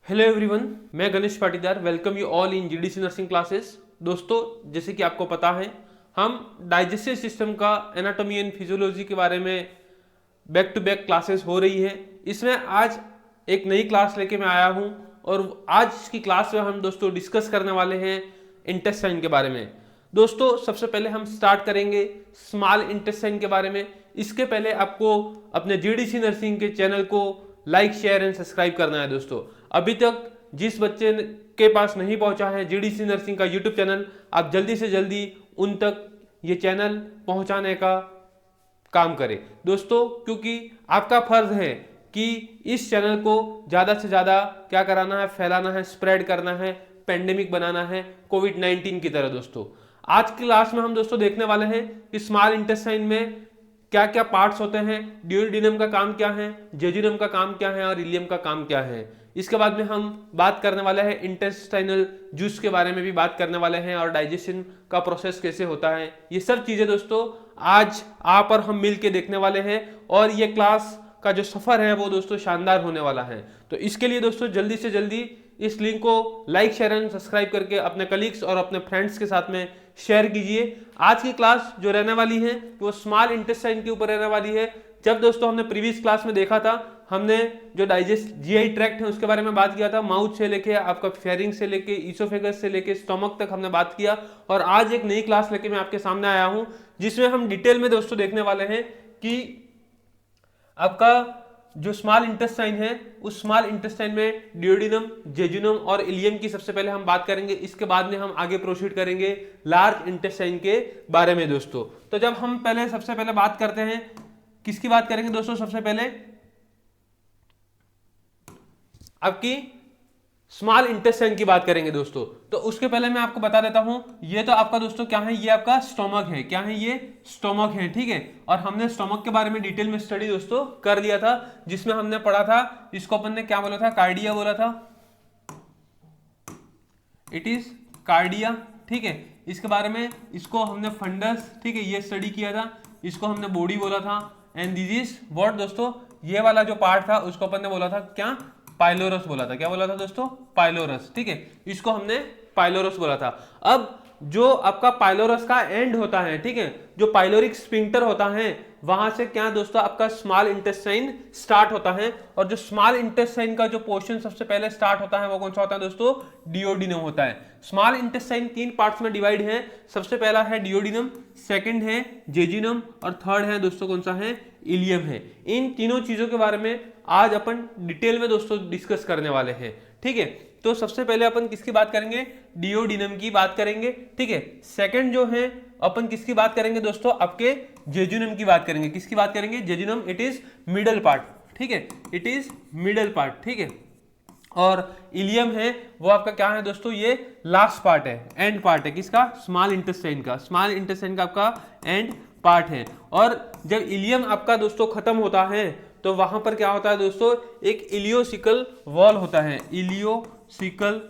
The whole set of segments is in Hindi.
हेलो एवरीवन, मैं Ganesh Patidar welcome you all in GDC nursing classes. दोस्तों, जैसे कि आपको पता है, हम डाइजेस्टिव सिस्टम का एनाटॉमी एंड फिजियोलॉजी के बारे में बैक टू बैक क्लासेस हो रही है। इसमें आज एक नई क्लास लेके मैं आया हूं और आज की क्लास में हम दोस्तों डिस्कस करने वाले हैं इंटेस्टाइन के बारे में। दोस्तों, सबसे पहले हम स्टार्ट करेंगे स्मॉल इंटेस्टाइन के बारे में। इसके पहले आपको अपने जीडीसी नर्सिंग के चैनल को लाइक शेयर एंड सब्सक्राइब करना है। दोस्तों, अभी तक जिस बच्चे के पास नहीं पहुंचा है जीडीसी नर्सिंग का यूट्यूब चैनल, आप जल्दी से जल्दी उन तक ये चैनल पहुंचाने का काम करें दोस्तों, क्योंकि आपका फर्ज है कि इस चैनल को ज़्यादा से ज़्यादा क्या कराना है, फैलाना है, स्प्रेड करना है, पेंडेमिक बनाना है कोविड-19 की तरह। दोस्तों, आज की क्लास में हम दोस्तों देखने वाले हैं कि स्मॉल इंटेस्टाइन में क्या क्या पार्ट्स होते हैं, ड्यूओडेनम का काम क्या है, जेजुनम का काम क्या है और इलियम का काम क्या है। इसके बाद में हम बात करने वाले हैं इंटेस्टाइनल जूस के बारे में भी बात करने वाले हैं और डाइजेशन का प्रोसेस कैसे होता है। ये सब चीजें दोस्तों आज आप और हम मिल के देखने वाले हैं और ये क्लास का जो सफर है वो दोस्तों शानदार होने वाला है। तो इसके लिए दोस्तों जल्दी से जल्दी इस लिंक को लाइक शेयर एंड सब्सक्राइब करके अपने कलीग्स और अपने फ्रेंड्स के साथ में शेयर कीजिए। आज की क्लास जो रहने वाली है वो स्मॉल इंटेस्टाइन के ऊपर रहने वाली है। जब दोस्तों हमने प्रीवियस क्लास में देखा था, हमने जो डाइजेस्ट जीआई ट्रैक्ट है उसके बारे में बात किया था। माउथ से लेके आपका फेरिंग से लेके ईसोफेगस से लेके स्टमक तक हमने बात किया और आज एक नई क्लास लेके मैं आपके सामने आया हूं जिसमें हम डिटेल में दोस्तों देखने वाले हैं कि आपका जो स्मॉल इंटेस्टाइन है उस स्मॉल इंटेस्टाइन में ड्यूओडेनम, जेजुनम और इलियम की सबसे पहले हम बात करेंगे। इसके बाद में हम आगे प्रोसीड करेंगे लार्ज इंटेस्टाइन के बारे में। दोस्तों, तो जब हम पहले सबसे पहले बात करते हैं, किसकी बात करेंगे दोस्तों? सबसे पहले आपकी स्मॉल इंटेस्टाइन की बात करेंगे दोस्तों। तो उसके पहले मैं आपको बता देता हूं, ये तो आपका दोस्तों क्या है, ये आपका स्टोमक है। क्या है? ये स्टोमक है, ठीक है। और हमने स्टोमक के बारे में डिटेल में स्टडी दोस्तों कर लिया था, जिसमें हमने पढ़ा था, इसको अपन ने क्या बोला था, कार्डिया बोला था। इट इज कार्डिया, ठीक है। इसके बारे में इसको हमने फंडस, ठीक है, ये स्टडी किया था। इसको हमने बॉडी बोला था एंड दिस इज व्हाट दोस्तों, ये वाला जो पार्ट था उसको अपन ने बोला था क्या, पाइलोरस बोला था। क्या बोला था दोस्तों? पाइलोरस, ठीक है। इसको हमने पाइलोरस बोला था। अब जो आपका पाइलोरस का एंड होता है, ठीक है, जो पाइलोरिक स्फिंक्टर होता है, वहां से क्या दोस्तों आपका स्मॉल इंटेस्टाइन स्टार्ट होता है। और जो स्मॉल इंटेस्टाइन का जो पोर्शन सबसे पहले स्टार्ट होता है वो कौन सा होता है दोस्तों? डिओडिनम होता है। स्मॉल इंटेस्टाइन 3 पार्ट्स में डिवाइड है। सबसे पहला है डिओडिनम, सेकंड है जेजुनम और थर्ड है दोस्तों कौन सा है? इलियम है। इन तीनों चीजों के बारे में आज अपन डिटेल में दोस्तों डिस्कस करने वाले हैं, ठीक है। तो सबसे पहले अपन किसकी बात करेंगे? डिओडिनम की बात करेंगे, ठीक है। सेकंड जो है अपन किसकी बात करेंगे दोस्तों? आपके जेजुनम की बात करेंगे। किसकी बात करेंगे? Jejunum. It is middle part, ठीक है, इट इज मिडल पार्ट, ठीक है। और इलियम है वो आपका क्या है दोस्तों? ये लास्ट पार्ट है, एंड पार्ट है। किसका? स्मॉल इंटेस्टाइन का। स्मॉल इंटेस्टाइन का आपका एंड पार्ट है। और जब इलियम आपका दोस्तों खत्म होता है तो वहां पर क्या होता है दोस्तों? एक इलियोसिकल वॉल होता है। इलियोसिकल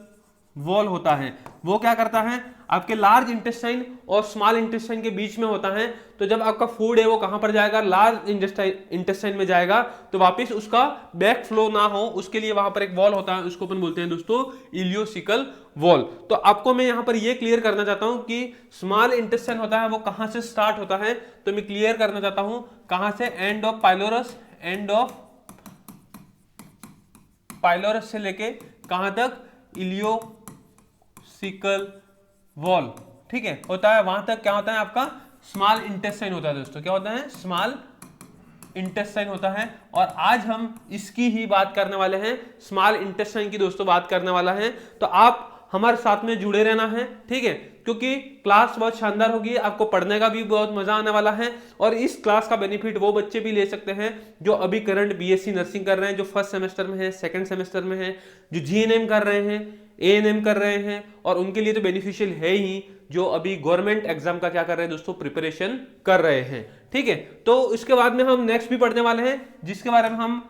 वॉल होता है। वो क्या करता है? आपके लार्ज इंटेस्टाइन और स्मॉल इंटेस्टाइन के बीच में होता है। तो जब आपका फूड है वो कहां पर जाएगा? लार्ज इंटेस्टाइन में जाएगा। तो वापस उसका बैक फ्लो ना हो उसके लिए वहां पर एक वॉल होता है, उसको अपन बोलते हैं दोस्तों इलियोसिकल वॉल। तो आपको मैं यहां पर ये क्लियर करना चाहता हूं कि स्मॉल इंटेस्टाइन होता है वो कहां से स्टार्ट होता है। तो मैं क्लियर करना चाहता हूं कहां से? End of pylorus, end of pylorus से लेके कहां तक? इलियोसिकल वॉल, ठीक है, होता है। वहां तक क्या होता है? आपका स्मॉल इंटेस्टाइन होता है दोस्तों। क्या होता है? स्मॉल इंटेस्टाइन होता है। और आज हम इसकी ही बात करने वाले हैं, स्मॉल इंटेस्टाइन की दोस्तों बात करने वाला है। तो आप हमारे साथ में जुड़े रहना है, ठीक है, क्योंकि क्लास बहुत शानदार होगी, आपको पढ़ने का भी बहुत मजा आने वाला है। और इस क्लास का बेनिफिट वो बच्चे भी ले सकते हैं जो अभी करंट बीएससी नर्सिंग कर रहे हैं, जो फर्स्ट सेमेस्टर में है, सेकंड सेमेस्टर में है, जो जीएनएम कर रहे हैं, एएनएम कर रहे हैं, और उनके लिए तो बेनिफिशियल है ही जो अभी गवर्नमेंट एग्जाम का क्या कर रहे हैं दोस्तों? प्रिपरेशन कर रहे हैं, ठीक है। तो इसके बाद में हम नेक्स्ट भी पढ़ने वाले हैं जिसके बारे में हम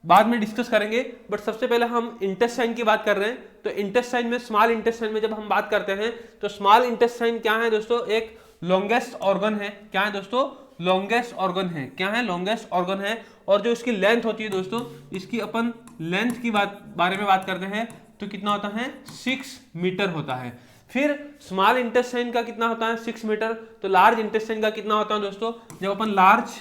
बाद में डिस्कस करेंगे। बट सबसे पहले हम इंटेस्टाइन की बात कर रहे हैं। तो इंटेस्टाइन में, स्मॉल इंटेस्टाइन में जब हम बात करते हैं तो स्मॉल इंटेस्टाइन क्या है दोस्तों? एक लॉन्गेस्ट ऑर्गन है। क्या है दोस्तों? लॉन्गेस्ट ऑर्गन है। क्या है? लॉन्गेस्ट ऑर्गन है। और जो इसकी लेंथ होती है दोस्तों, इसकी अपन लेंथ की बारे में बात करते हैं तो कितना होता है 6 मीटर होता है। फिर स्मॉल इंटेस्टाइन का कितना होता है 6 मीटर। तो लार्ज इंटेस्टाइन का कितना होता है दोस्तों, जब अपन लार्ज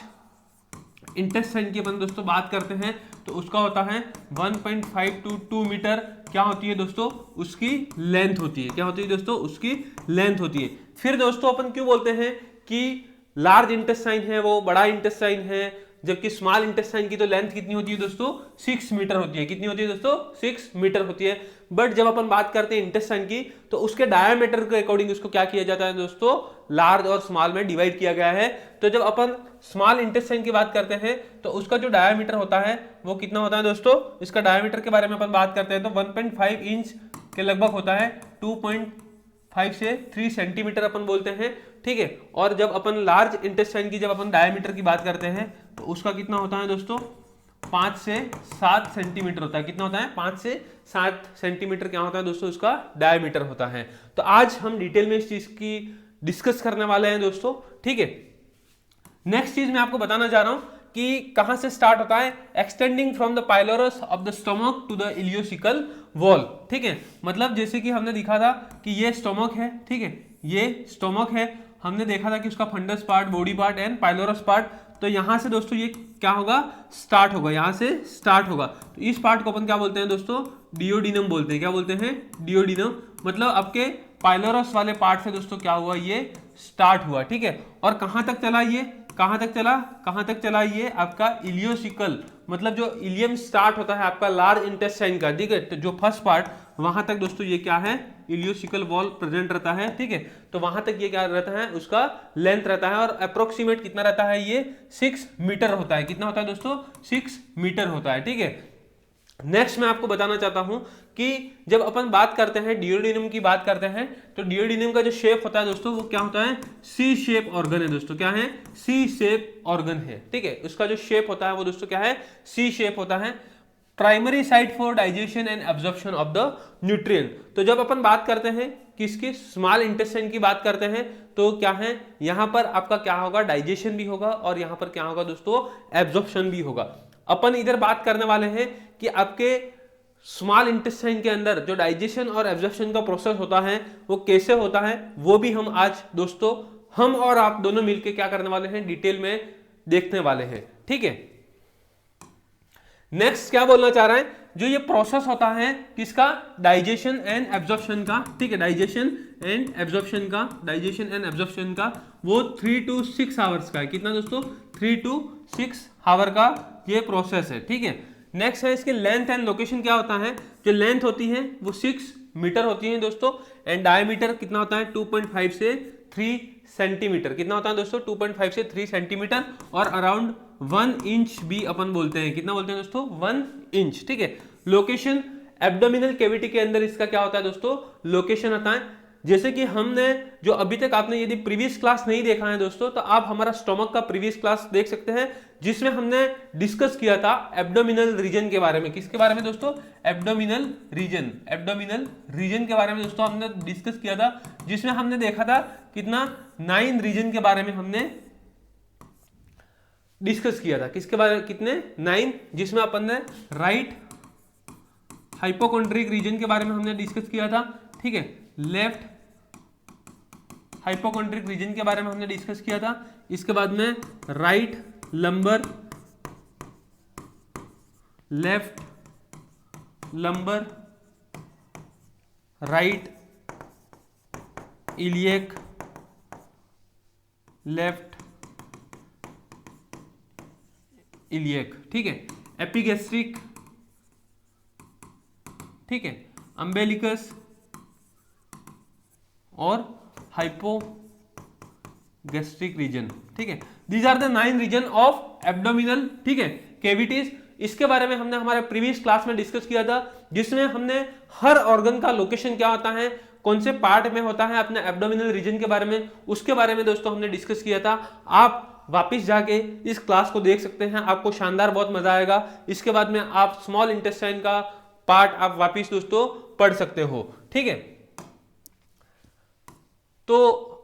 इंटेस्टाइन की अपन दोस्तों बात करते हैं तो उसका होता है 1.5 to 2 मीटर। क्या होती है दोस्तों, उसकी लेंथ होती है। क्या होती है दोस्तों, उसकी लेंथ होती है। फिर दोस्तों अपन क्यों बोलते हैं कि लार्ज इंटेस्टाइन है वो बड़ा इंटेस्टाइन है, जबकि स्मॉल इंटेस्टाइन की तो लेंथ कितनी होती है दोस्तों 6 मीटर होती है। कितनी होती है दोस्तों 6 मीटर होती है। बट जब अपन बात करते हैं इंटेस्टाइन की तो उसके डायमीटर के अकॉर्डिंग उसको क्या किया जाता है दोस्तों, लार्ज और स्मॉल में डिवाइड किया गया है। तो जब अपन स्मॉल इंटेस्टाइन की बात करते हैं तो उसका जो डायमीटर होता है वो कितना होता है दोस्तों, इसका डायमीटर के बारे में अपन बात करते हैं तो 1.5 इंच के लगभग होता है। 2.5 से 3 सेंटीमीटर अपन बोलते हैं, ठीक है। और जब अपन लार्ज इंटेस्टाइन की जब अपन डायमीटर की बात करते हैं तो उसका कितना होता है दोस्तों 5 से 7 सेंटीमीटर होता है। कितना होता है 5 से 7 सेंटीमीटर क्या होता है दोस्तों, उसका डायमीटर होता है। तो आज हम डिटेल में इस चीज की डिस्कस करने वाले हैं दोस्तों, ठीक है। नेक्स्ट चीज मैं आपको बताना चाह रहा हूं कि कहां से स्टार्ट होता है, extending from the pylorus of the stomach to the ileocecal wall, ठीक है। मतलब जैसे कि हमने दिखा था कि ये स्टोमक है, ठीक है, ये स्टोमक है। हमने देखा था कि उसका fundus part, body part and pylorus part. तो यहां से दोस्तों ये क्या होगा, स्टार्ट होगा, यहां से स्टार्ट होगा। तो इस पार्ट को अपन क्या बोलते हैं दोस्तों, डियोडिनम बोलते हैं। क्या बोलते हैं, डियोडिनम। मतलब आपके पाइलोरस वाले पार्ट से दोस्तों क्या हुआ, ये स्टार्ट हुआ, ठीक है। और कहां तक चला ये, कहां तक चला ये आपका इलियोसिकल, मतलब जो इलियम स्टार्ट होता है आपका लार्ज इंटेस्टाइन का, ठीक है। तो जो फर्स्ट पार्ट वहां तक दोस्तों ये क्या है, इलियोसिकल वॉल प्रेजेंट रहता है, ठीक है। तो वहां तक ये क्या रहता है, उसका लेंथ रहता है और अप्रोक्सीमेट कितना रहता है, ये 6 मीटर होता है। कितना होता है दोस्तों 6 मीटर होता है, ठीक है। नेक्स्ट मैं आपको बताना चाहता हूं कि जब अपन बात करते हैं डियोडिनम की बात करते हैं तो डियोडिनम का जो शेप होता है दोस्तों वो क्या होता है, सी शेप ऑर्गन है दोस्तों। क्या है, सी शेप ऑर्गन है, ठीक है। उसका जो शेप होता है वो दोस्तों क्या है, सी शेप होता है। Primary site for digestion and absorption of the nutrient. तो जब अपन बात करते हैं किसकी, स्मॉल इंटेस्टाइन की बात करते हैं तो क्या है, यहां पर आपका क्या होगा, डाइजेशन भी होगा और यहां पर क्या होगा दोस्तों, एब्जॉर्प्शन भी होगा। अपन इधर बात करने वाले हैं कि आपके स्मॉल इंटेस्टाइन के अंदर जो डाइजेशन और एब्जॉर्प्शन का प्रोसेस होता है वो कैसे होता है, वो भी हम आज दोस्तों हम और आप दोनों मिलकर क्या करने वाले हैं, डिटेल में देखने वाले हैं, ठीक है। नेक्स्ट क्या बोलना चाह रहा है, जो ये प्रोसेस होता है किसका, डाइजेशन एंड एब्जॉर्प्शन का, ठीक है। डाइजेशन एंड एब्जॉर्प्शन का वो 3 to 6 आवर्स का है। कितना दोस्तों, 3 to 6 आवर का ये प्रोसेस है, ठीक है। नेक्स्ट है इसके लेंथ एंड लोकेशन। क्या होता है, जो लेंथ होती है वो 6 मीटर होती है दोस्तों एंड डायमीटर कितना होता है 2.5 से 3 सेंटीमीटर। कितना होता है दोस्तों 2.5 से 3 सेंटीमीटर और अराउंड 1 इंच भी अपन बोलते हैं। कितना बोलते हैं दोस्तों, 1 इंच, ठीक है। लोकेशन एब्डोमिनल कैविटी के अंदर इसका क्या होता है दोस्तों, लोकेशन आता है। जैसे कि हमने जो अभी तक आपने यदि प्रीवियस क्लास नहीं देखा है दोस्तों तो आप हमारा स्टोमक का प्रीवियस क्लास देख सकते हैं जिसमें हमने डिस्कस किया था एब्डोमिनल रीजन के बारे में। किसके बारे में दोस्तों, एब्डोमिनल रीजन के बारे में दोस्तों हमने डिस्कस किया था, जिसमें हमने देखा था कितना 9 रीजन के बारे में हमने डिस्कस किया था। किसके बारे में, कितने 9, जिसमें अपन ने राइट हाइपोकोंड्रिक रीजन के बारे में हमने डिस्कस किया था, ठीक है। लेफ्ट हाइपोकोंड्रिक रीजन के बारे में हमने डिस्कस किया था। इसके बाद में right lumbar, left lumbar, right iliac, left iliac, ठीक है। एपिगैस्ट्रिक, ठीक है, अम्बेलिकस और हाइपोगैस्ट्रिक रीजन, ठीक है। These are the 9 region of abdominal, ठीक है, कैविटीज। इसके बारे में हमने हमारे प्रीवियस क्लास में डिस्कस किया था, जिसमें हमने हर ऑर्गन का लोकेशन क्या होता है, कौन से पार्ट में होता है, अपने एब्डोमिनल रीजन के बारे में, उसके बारे में दोस्तों हमने डिस्कस किया था। आप वापिस जाके इस क्लास को देख सकते हैं, आपको शानदार बहुत मजा आएगा। इसके बाद में आप स्मॉल इंटेस्टाइन का पार्ट आप वापिस दोस्तों पढ़ सकते हो, ठीक है। तो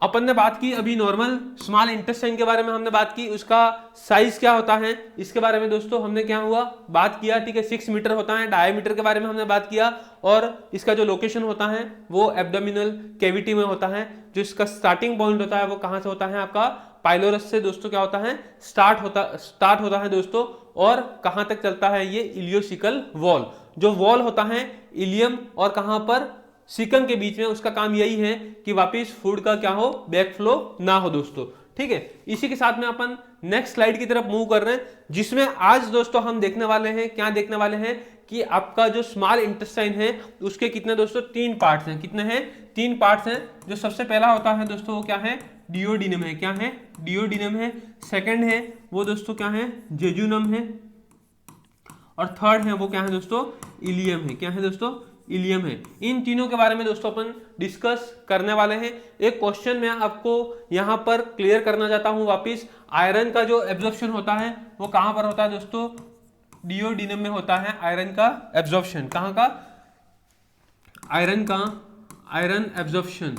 अपन ने बात की अभी नॉर्मल स्मॉल इंटेस्टाइन के बारे में हमने बात की, उसका साइज क्या होता है इसके बारे में दोस्तों हमने क्या हुआ बात किया, ठीक है। 6 मीटर होता है। डायमीटर के बारे में हमने बात किया, और इसका जो लोकेशन होता है वो एब्डोमिनल कैविटी में होता है। जो इसका स्टार्टिंग पॉइंट होता है वो कहां से होता है, आपका पाइलोरस से दोस्तों क्या होता है, स्टार्ट होता है दोस्तों, और कहां तक चलता है ये इलियोसिकल वॉल। जो वॉल होता है इलियम और कहां पर, सीकम के बीच में, उसका काम यही है कि वापिस फूड का क्या हो, बैकफ्लो ना हो दोस्तों, ठीक है। इसी के साथ में अपन नेक्स्ट स्लाइड की तरफ मूव कर रहे हैं, जिसमें आज दोस्तों हम देखने वाले हैं, क्या देखने वाले हैं कि आपका जो स्मॉल इंटेस्टाइन है उसके कितने दोस्तों 3 पार्ट्स हैं। कितने हैं, 3 पार्ट्स हैं। जो सबसे पहला होता है दोस्तों वो क्या है, डियोडिनम है। क्या है, डियोडिनम है। सेकंड है वो दोस्तों क्या है, जेजुनम है। और थर्ड है वो क्या है दोस्तों, इलियम है। क्या है दोस्तों, इलियम है। इन तीनों के बारे में दोस्तों अपन डिस्कस करने वाले हैं। एक क्वेश्चन मैं आपको यहां पर क्लियर करना चाहता हूं वापिस, आयरन का जो एब्जॉर्प्शन होता है वो कहां पर होता है दोस्तों, डियोडिनम में होता है। आयरन का एब्जॉर्प्शन कहां का, आयरन एब्जॉर्प्शन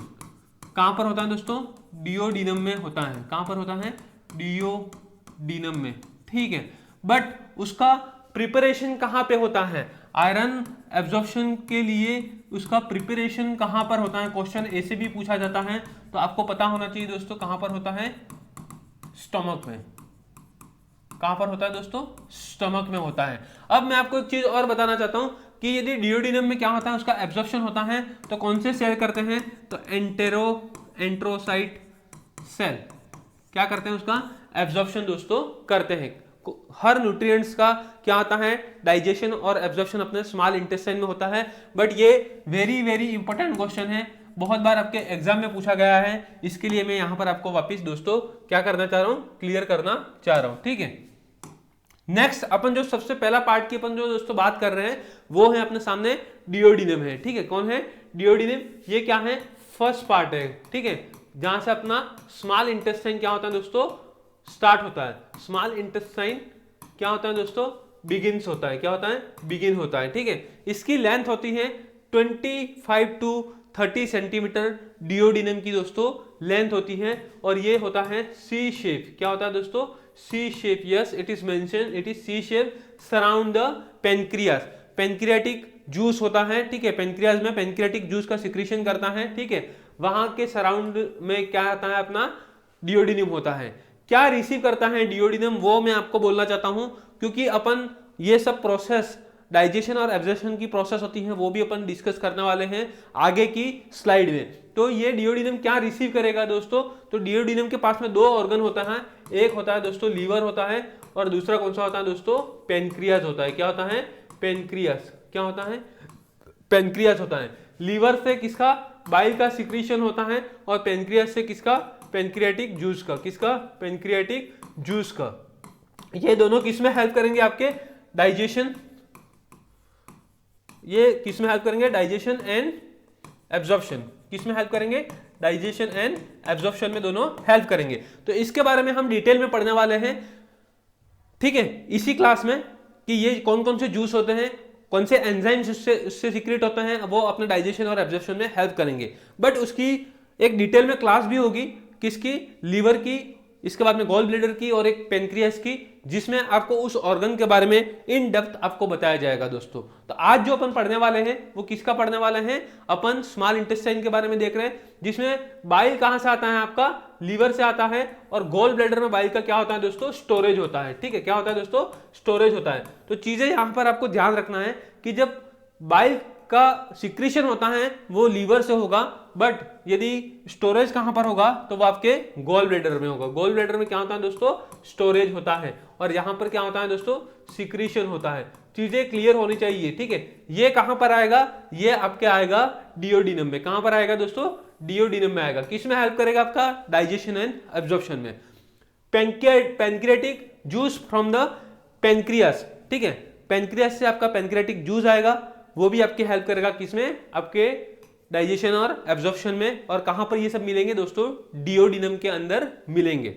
कहां पर होता है दोस्तों, डियोडिनम में होता है। कहां पर होता है, डियोडिनम में, ठीक है। बट उसका प्रिपरेशन कहां पे होता है, आयरन एब्जॉर्प्शन के लिए उसका प्रिपरेशन कहां पर होता है, क्वेश्चन ऐसे भी पूछा जाता है, तो आपको पता होना चाहिए दोस्तों कहां पर होता है, स्टमक में। कहां पर होता है दोस्तों, स्टमक में होता है। अब मैं आपको एक चीज और बताना चाहता हूं कि यदि डियोडिनम में क्या होता है, उसका एब्जॉर्प्शन होता है, तो कौन से सेल करते हैं, तो एंटेरोसाइट सेल क्या करते हैं, उसका एब्जॉर्प्शन दोस्तों करते हैं। हर न्यूट्रिएंट्स का क्या होता है, डाइजेशन और एब्जॉर्प्शन अपने स्मॉल इंटेस्टाइन में होता है। बट ये वेरी वेरी इंपॉर्टेंट क्वेश्चन है, बहुत बार आपके एग्जाम में पूछा गया है, इसके लिए मैं यहां पर आपको वापस दोस्तों क्या करना चाह रहा हूं, क्लियर करना चाह रहा हूं, ठीक है। नेक्स्ट अपन जो सबसे पहला पार्ट की अपन जो दोस्तों बात कर रहे हैं वो है अपने सामने डियोडिनम है, ठीक है। कौन है, डियोडिनम। ये क्या है, फर्स्ट पार्ट है, ठीक है, जहां से अपना स्मॉल इंटेस्टाइन क्या होता है दोस्तों, स्टार्ट होता है। स्मॉल इंटेस्टाइन क्या होता है दोस्तों, बिगिन्स होता है। क्या होता है, बिगिन होता है, ठीक है। इसकी लेंथ होती है 25 to 30 सेंटीमीटर डियोडिनम की दोस्तों लेंथ होती है, और ये होता है सी शेप। क्या होता है दोस्तों, C shape. Yes, it is mention, it is C shape surround the pancreas. Pancreatic juice होता है, ठीक है। पेनक्रियास में पेनक्रियाटिक जूस का सिक्रीशन करता है, ठीक है। वहां के सराउंड में क्या आता है, अपना डियोडिनम होता है। क्या रिसीव करता है डियोडिनम, वो मैं आपको बोलना चाहता हूं, क्योंकि अपन ये सब प्रोसेस, डाइजेशन और एब्जॉर्प्शन की प्रोसेस होती है, वो भी अपन डिस्कस करने वाले हैं आगे की स्लाइड में। तो ये डियोडिनम क्या रिसीव करेगा दोस्तों, तो डियोडिनम के पास में 2 ऑर्गन होता है, एक होता है दोस्तों लीवर होता है, और दूसरा कौन सा होता है दोस्तों, पेनक्रियास होता है। क्या होता है, पेनक्रियास। क्या होता है, पेनक्रियास होता है। लीवर से किसका, बाइल का सिक्रीशन होता है, और पेनक्रियास से किसका, पेनक्रियाटिक जूस का। किसका, पेनक्रियाटिक जूस का। ये दोनों किसमें हेल्प करेंगे, आपके डाइजेशन, ये किसमें हेल्प करेंगे, डाइजेशन एंड एब्जॉर्प्शन। किसमें हेल्प करेंगे, डाइजेशन एंड एब्जॉर्प्शन में दोनों हेल्प करेंगे। तो इसके बारे में हम डिटेल में पढ़ने वाले हैं, ठीक है, इसी क्लास में, कि ये कौन कौन से जूस होते हैं, कौन से एंजाइम्स उससे सीक्रेट होते हैं, वो अपने डाइजेशन और एब्जॉर्प्शन में हेल्प करेंगे। बट उसकी एक डिटेल में क्लास भी होगी, किसकी, लीवर की, इसके बाद में गॉल ब्लैडर की, और एक पेनक्रियास की, जिसमें आपको उस ऑर्गन के बारे में इन डेप्थ आपको बताया जाएगा दोस्तों। तो आज जो अपन पढ़ने वाले हैं वो किसका पढ़ने वाले हैं, अपन स्मॉल इंटेस्टाइन के बारे में देख रहे हैं, जिसमें बाइल कहां से आता है, आपका लीवर से आता है, और गॉल ब्लैडर में बाइल का क्या होता है दोस्तों, स्टोरेज होता है, ठीक है। क्या होता है दोस्तों, स्टोरेज होता है। तो चीजें यहां पर आपको ध्यान रखना है कि जब बाइल का सिक्रीशन होता है वो लीवर से होगा, बट यदि स्टोरेज कहां पर होगा, तो वो आपके गॉल ब्लैडर में होगा। गॉल ब्लैडर में क्या होता है दोस्तों, स्टोरेज होता है, और यहां पर क्या होता है दोस्तों, सिक्रीशन होता है। चीजें क्लियर होनी चाहिए, ठीक है। ये कहां पर आएगा, ये आपके आएगा डियोडिनम में। कहां पर आएगा दोस्तों, डियोडिनम में आएगा। किस में हेल्प करेगा, आपका डाइजेशन एंड एब्जॉर्प्शन में। Pancreatic juice from the pancreas, ठीक है, पेनक्रियास से आपका पेनक्रियाटिक जूस आएगा, वो भी आपकी हेल्प करेगा, किसमें, आपके डाइजेशन और एब्जॉर्प्शन में। और कहां पर ये सब मिलेंगे दोस्तों, डियोडिनम के अंदर मिलेंगे।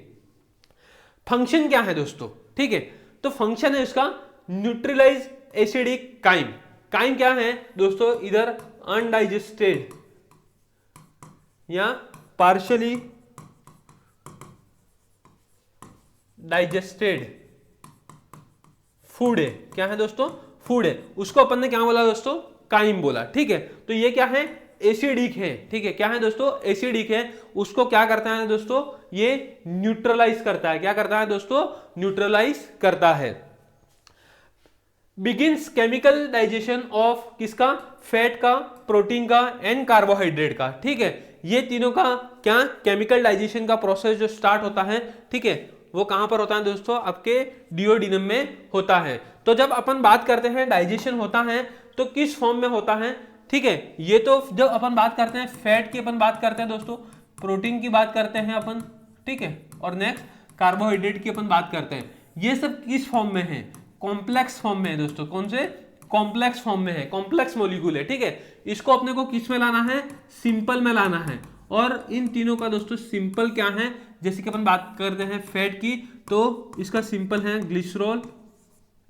फंक्शन क्या है दोस्तों, ठीक है, तो फंक्शन है इसका न्यूट्रलाइज एसिडिक काइम। काइम क्या है दोस्तों, इधर अनडाइजेस्टेड या पार्शियली डाइजेस्टेड फूड है, क्या है दोस्तों, फूड है, उसको अपन ने क्या बोला दोस्तों, काइम बोला, ठीक है। तो ये क्या है, एसिडिक है, ठीक है, क्या है दोस्तों, एसिडिक है, उसको क्या करता है दोस्तों, ये न्यूट्रलाइज करता है, क्या करता है दोस्तों, न्यूट्रलाइज करता है। बिगिंस केमिकल डाइजेशन ऑफ किसका, फैट का, प्रोटीन का एंड कार्बोहाइड्रेट का, ठीक है। ये तीनों का क्या केमिकल डाइजेशन का प्रोसेस जो स्टार्ट होता है, ठीक है, वो कहां पर होता है दोस्तों, आपके डिओडिनम में होता है। तो जब अपन बात करते हैं डाइजेशन होता है तो किस फॉर्म में होता है, ठीक है, ये तो जब अपन बात करते हैं फैट की अपन बात करते हैं दोस्तों, प्रोटीन की बात करते हैं अपन, ठीक है, और नेक्स्ट कार्बोहाइड्रेट की अपन बात करते हैं। ये सब किस फॉर्म में है, कॉम्प्लेक्स फॉर्म में है दोस्तों, कौन से, कॉम्प्लेक्स फॉर्म में है, कॉम्प्लेक्स मॉलिक्यूल है, ठीक है। इसको अपने को किस में लाना है, सिंपल में लाना है। और इन तीनों का दोस्तों सिंपल क्या है, जैसे कि अपन बात करते हैं फैट की, तो इसका सिंपल है ग्लिसरॉल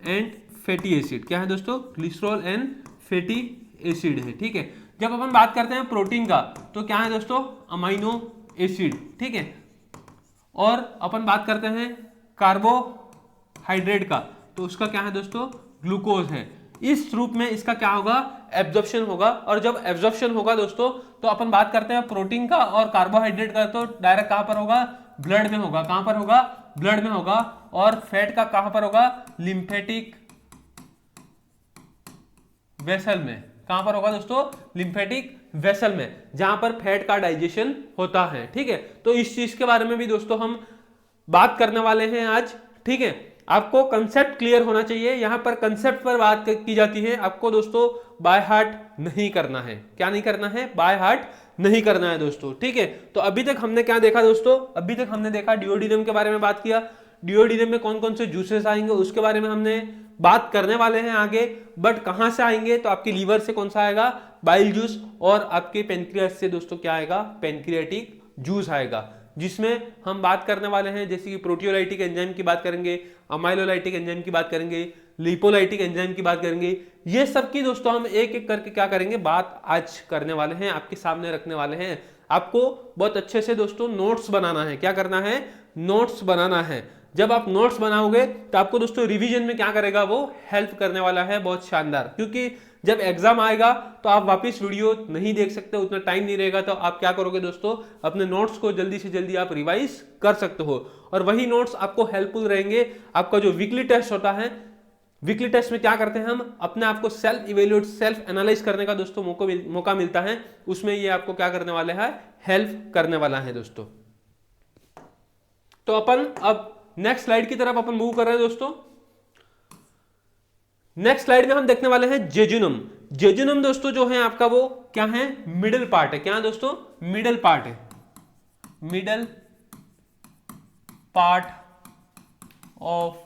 एंड फैटी एसिड, क्या है दोस्तों, ग्लिसरॉल एंड फैटी एसिड है, ठीक है। जब अपन बात करते हैं प्रोटीन का तो क्या है दोस्तों, अमाइनो एसिड, ठीक है। और अपन बात करते हैं कार्बोहाइड्रेट का तो उसका क्या है दोस्तों, ग्लूकोज है। इस रूप में इसका क्या होगा, एब्जॉर्प्शन होगा। और जब एब्जॉर्प्शन होगा दोस्तों तो अपन बात करते हैं प्रोटीन का और कार्बोहाइड्रेट का, तो डायरेक्ट कहां पर होगा, ब्लड में होगा, कहां पर होगा, ब्लड में होगा। और फैट का कहां पर होगा, लिम्फेटिक वेसल में, कहां पर होगा दोस्तों, लिम्फेटिक वेसल में, जहां पर फैट का डाइजेशन होता है, ठीक है। तो इस चीज के बारे में भी दोस्तों हम बात करने वाले हैं आज, ठीक है। आपको कंसेप्ट क्लियर होना चाहिए, यहां पर कंसेप्ट पर बात की जाती है, आपको दोस्तों बाय हार्ट नहीं करना है, क्या नहीं करना है, बाय हार्ट नहीं करना है दोस्तों, ठीक है। तो अभी तक हमने क्या देखा दोस्तों, अभी तक हमने देखा डिओडिनम के बारे में बात किया, डिओडिनम में कौन कौन से जूसेस आएंगे उसके बारे में हमने बात करने वाले हैं आगे। बट कहां से आएंगे, तो आपके लीवर से कौन सा आएगा, बाइल जूस, और आपके पेनक्रियास से दोस्तों क्या आएगा, पेनक्रियाटिक जूस आएगा, जिसमें हम बात करने वाले हैं जैसे कि प्रोटियोलाइटिक एंजाइम की बात करेंगे, अमाइलोलाइटिक एंजाइम की बात करेंगे, लिपोलाइटिक एंजाइम की बात करेंगे। ये सब की दोस्तों हम एक एक करके क्या करेंगे, बात आज करने वाले हैं, आपके सामने रखने वाले हैं। आपको बहुत अच्छे से दोस्तों नोट्स बनाना है, क्या करना है, नोट्स बनाना है। जब आप नोट्स बनाओगे तो आपको दोस्तों रिवीजन में क्या करेगा, वो हेल्प करने वाला है बहुत शानदार। क्योंकि जब एग्जाम आएगा तो आप वापस वीडियो नहीं देख सकते, उतना टाइम नहीं रहेगा, तो आप क्या करोगे दोस्तों, अपने नोट्स को जल्दी से जल्दी आप रिवाइज कर सकते हो। और वही नोट्स आपको हेल्पफुल रहेंगे। आपका जो वीकली टेस्ट होता है, वीकली टेस्ट में क्या करते हैं हम, अपने आप को सेल्फ इवेल्युएट, सेल्फ एनालाइज करने का दोस्तों मौका मिलता है, उसमें ये आपको क्या करने वाले हैं, हेल्प करने वाला है दोस्तों। तो अपन अब नेक्स्ट स्लाइड की तरफ अपन मूव कर रहे हैं दोस्तों। नेक्स्ट स्लाइड में हम देखने वाले हैं जेजुनम। जेजुनम दोस्तों जो है आपका वो क्या है, मिडल पार्ट है, क्या है दोस्तों, मिडल पार्ट है, middle part of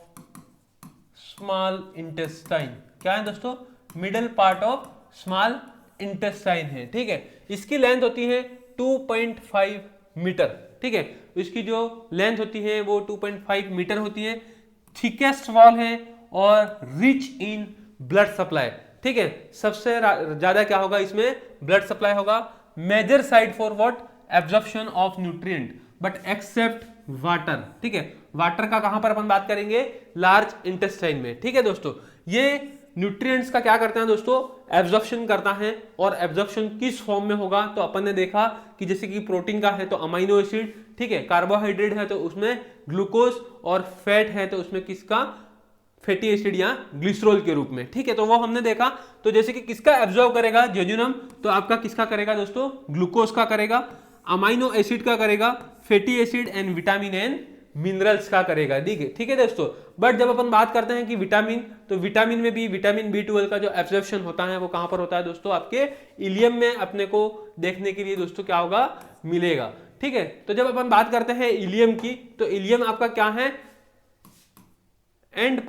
small intestine, क्या है दोस्तों, middle part of small intestine है, ठीक है। इसकी लेंथ होती है 2.5 मीटर, ठीक है। इसकी जो लेंथ होती है वो 2.5 मीटर होती है, थिकेस्ट वॉल है और रिच इन ब्लड सप्लाई, ठीक है। सबसे ज्यादा क्या होगा इसमें, ब्लड सप्लाई होगा। Major side for what, absorption of nutrient, but except water, ठीक है। वाटर का कहां पर अपन बात करेंगे, लार्ज इंटेस्टाइन में, ठीक है दोस्तों। ये न्यूट्रिएंट्स का क्या करते हैं दोस्तों, एब्जॉर्प्शन करता है। और एब्जॉर्प्शन किस फॉर्म में होगा, तो अपन ने देखा कि जैसे कि प्रोटीन का है तो अमाइनो एसिड, ठीक है, कार्बोहाइड्रेट है तो उसमें ग्लूकोज, और फैट है तो उसमें किसका, फैटी एसिड या ग्लिसरॉल के रूप में, ठीक है। तो वो हमने देखा। तो जैसे कि किसका एब्जॉर्ब करेगा जेजुनम, तो आपका किसका करेगा दोस्तों, ग्लूकोज का करेगा, अमाइनो एसिड का करेगा, fatty acid and vitamin and minerals का करेगा, ठीक है दोस्तों। बट जब अपन बात करते हैं कि विटामिन, तो विटामिन में भी विटामिन B12 का जो एब्जॉर्प्शन होता है वो कहां पर होता है दोस्तों, आपके इलियम में अपने को देखने के लिए दोस्तों क्या होगा, मिलेगा, ठीक है। तो जब अपन बात करते हैं इलियम की, तो इलियम आपका क्या है, and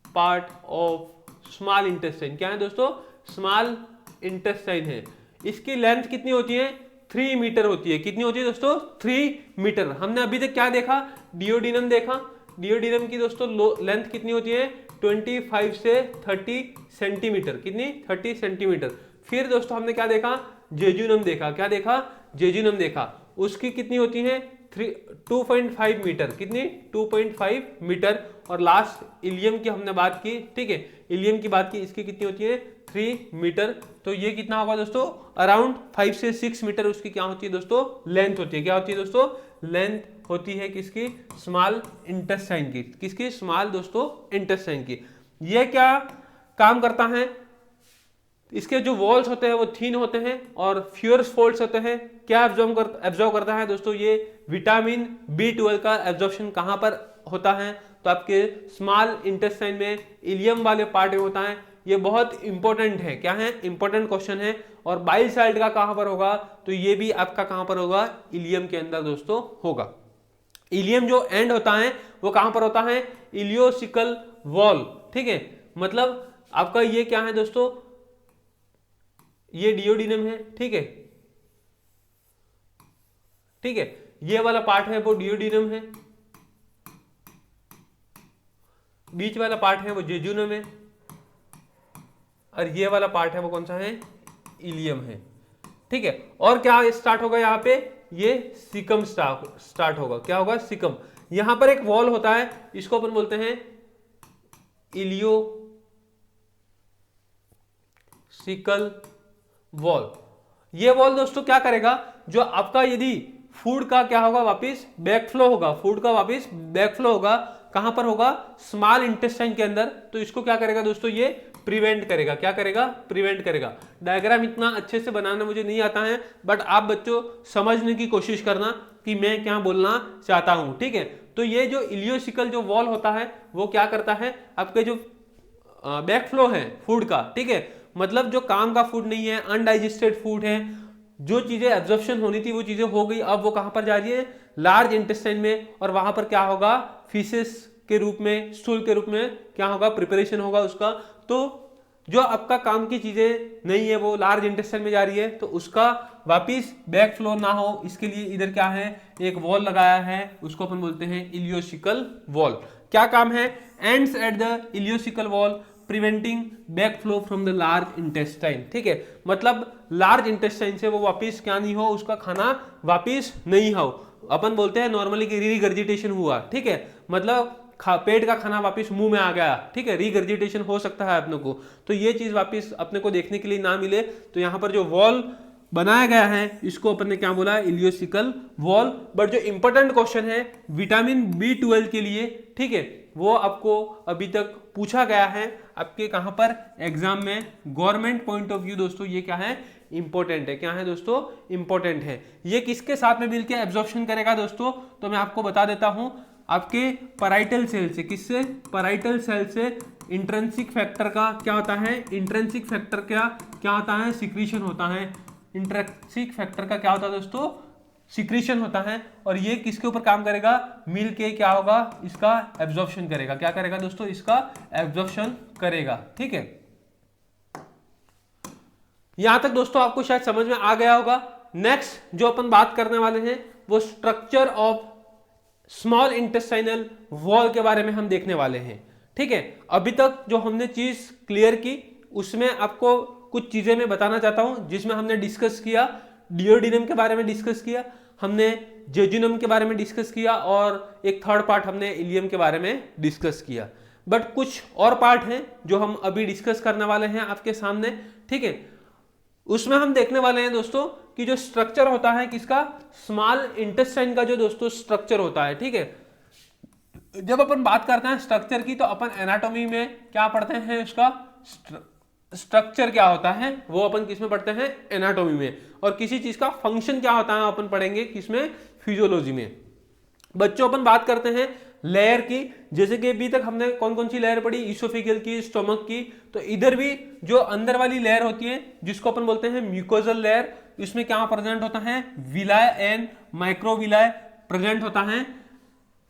part of small intestine, क्या है दोस्तों, स्मॉल इंटेस्टाइन है। इसकी लेंथ कितनी होती है, 3 मीटर होती है। कितनी होती है दोस्तों, 3 मीटर। हमने अभी तक क्या देखा, डिओडिनम देखा। डिओडिनम की दोस्तों लेंथ कितनी होती है, 25 से 30 सेंटीमीटर, कितनी, 30 सेंटीमीटर। फिर दोस्तों हमने क्या देखा, जेजुनम देखा, क्या देखा, जेजुनम देखा। उसकी कितनी होती है, 2.5 मीटर, कितनी 2.5 मीटर। और लास्ट इलियम की हमने बात की, ठीक है, इलियम की बात की, इसकी कितनी होती है 3 मीटर। तो ये कितना होगा दोस्तों, अराउंड 5 से 6 मीटर उसकी क्या होती है दोस्तों, लेंथ होती है। क्या होती है दोस्तों, लेंथ होती है किसकी, स्मॉल इंटेस्टाइन की, किसकी, स्मॉल दोस्तों इंटेस्टाइन की। ये क्या काम करता है, इसके जो वॉल्स होते हैं वो थीन होते हैं और फ्यूअर्स फोल्ड्स होते हैं। क्या एब्जॉर्ब करता है दोस्तों, ये विटामिन B12 का एब्जॉर्प्शन कहां पर होता है, तो आपके स्मॉल इंटेस्टाइन में इलियम वाले पार्ट में होता है। ये बहुत इंपॉर्टेंट है, क्या है, इंपॉर्टेंट क्वेश्चन है। और बाइल साल्ट का कहां पर होगा, तो ये भी आपका कहां पर होगा, इलियम के अंदर दोस्तों होगा। इलियम जो एंड होता है वो कहां पर होता है, इलियोसिकल वॉल, ठीक है। मतलब आपका ये क्या है दोस्तों, ये डियोडिनम है, ठीक है, ठीक है, ये वाला पार्ट है वो डियोडिनम है, बीच वाला पार्ट है वो जेजुनम है, और ये वाला पार्ट है वो कौन सा है, इलियम है, ठीक है। और क्या स्टार्ट होगा यहाँ पे, ये सिकम स्टार्ट होगा। क्या होगा, सिकम। यहां पर एक वॉल होता है, इसको अपन बोलते हैं इलियोसिकल वॉल। ये वॉल दोस्तों क्या करेगा, जो आपका यदि फूड का क्या होगा, वापिस बैकफ्लो होगा, फूड का वापिस बैकफ्लो होगा, कहां पर होगा, स्मॉल इंटेस्टाइन के अंदर। तो इसको क्या करेगा दोस्तों, ये प्रिवेंट करेगा। क्या करेगा, प्रिवेंट करेगा। डायग्राम इतना अच्छे से बनाना मुझे नहीं आता है, बट आप बच्चों समझने की कोशिश करना कि मैं क्या बोलना चाहता हूं, ठीक है। तो ये जो इलियोसिकल जो वॉल होता है वो क्या करता है, आपके जो बैकफ्लो है फूड का, ठीक है, मतलब जो काम का फूड नहीं है, अनडाइजेस्टेड फूड है, जो चीजें एब्जॉर्प्शन होनी थी वो चीजें हो गई, अब वो कहां पर जा रही है, लार्ज इंटेस्टाइन में। और वहां पर क्या होगा, फीसेस के रूप में, स्टूल के रूप में क्या होगा, प्रिपरेशन होगा उसका। तो जो आपका काम की चीजें नहीं है वो लार्ज इंटेस्टाइन में जा रही है, तो उसका वापिस बैक फ्लो ना हो, इसके लिए इधर क्या है, एक वॉल लगाया है, उसको अपन बोलते हैं इलियोसिकल वॉल। क्या काम है, ends at the ileocecal wall preventing back flow from the large intestine, ठीक है। मतलब लार्ज इंटेस्टाइन से वो वापिस क्या नहीं हो, उसका खाना वापिस नहीं हो। अपन बोलते हैं नॉर्मली कि रीगर्जिटेशन हुआ, ठीक है, मतलब पेट का खाना वापस मुंह में आ गया, ठीक है, रीगर्जिटेशन हो सकता है अपने को। तो ये चीज वापस अपने को देखने के लिए ना मिले, तो यहाँ पर जो वॉल बनाया गया है इसको अपन ने क्या बोला, इलियोसिकल वॉल। बट जो इंपॉर्टेंट क्वेश्चन है विटामिन B12 के लिए, ठीक है, वो आपको अभी तक पूछा गया है आपके कहां पर, एग्जाम में। गवर्नमेंट पॉइंट ऑफ व्यू दोस्तों ये क्या है, इंपॉर्टेंट है। क्या है दोस्तों, इंपॉर्टेंट है। ये किसके साथ में मिलकर एब्जॉर्प्शन करेगा दोस्तों, तो मैं आपको बता देता हूं, आपके पैराइटल सेल से, किससे, पैराइटल सेल से। इंट्रिंसिक फैक्टर का क्या होता है, इंट्रिंसिक फैक्टर क्या होता है, सिक्रीशन होता है। इंट्रिंसिक फैक्टर का क्या होता है दोस्तों, सिक्रीशन होता है। और ये किसके ऊपर काम करेगा, मिल के क्या होगा, इसका एब्जॉर्प्शन करेगा। क्या करेगा दोस्तों, इसका एब्जॉर्प्शन करेगा, ठीक है। यहां तक दोस्तों आपको शायद समझ में आ गया होगा। नेक्स्ट जो अपन बात करने वाले हैं वो structure of small intestinal wall के बारे में हम देखने वाले हैं, ठीक है। अभी तक जो हमने चीज क्लियर की उसमें आपको कुछ चीजें मैं बताना चाहता हूं, जिसमें हमने डिस्कस किया, डियोडिनम के बारे में डिस्कस किया, हमने जेजुनम के बारे में डिस्कस किया, और एक थर्ड पार्ट हमने इलियम के बारे में डिस्कस किया। बट कुछ और पार्ट हैं जो हम अभी डिस्कस करने वाले हैं आपके सामने, ठीक है। उसमें हम देखने वाले हैं दोस्तों कि जो स्ट्रक्चर होता है किसका, स्मॉल इंटेस्टाइन का जो दोस्तों स्ट्रक्चर होता है, ठीक है। जब अपन बात करते हैं स्ट्रक्चर की, तो अपन एनाटॉमी में क्या पढ़ते हैं, उसका स्ट्रक्चर क्या होता है वो अपन किसमें पढ़ते हैं, एनाटॉमी में। और किसी चीज का फंक्शन क्या होता है अपन पढ़ेंगे किसमें, फिजियोलॉजी में। बच्चों अपन बात करते हैं लेयर की, जैसे कि अभी तक हमने कौन कौन सी लेयर पढ़ी, इसोफेगल की, स्टोमक की। तो इधर भी जो अंदर वाली लेयर होती है जिसको अपन बोलते हैं म्यूकोजल लेयर, इसमें क्या प्रेजेंट होता है, विलाय एंड माइक्रोविलाय प्रेजेंट होता है।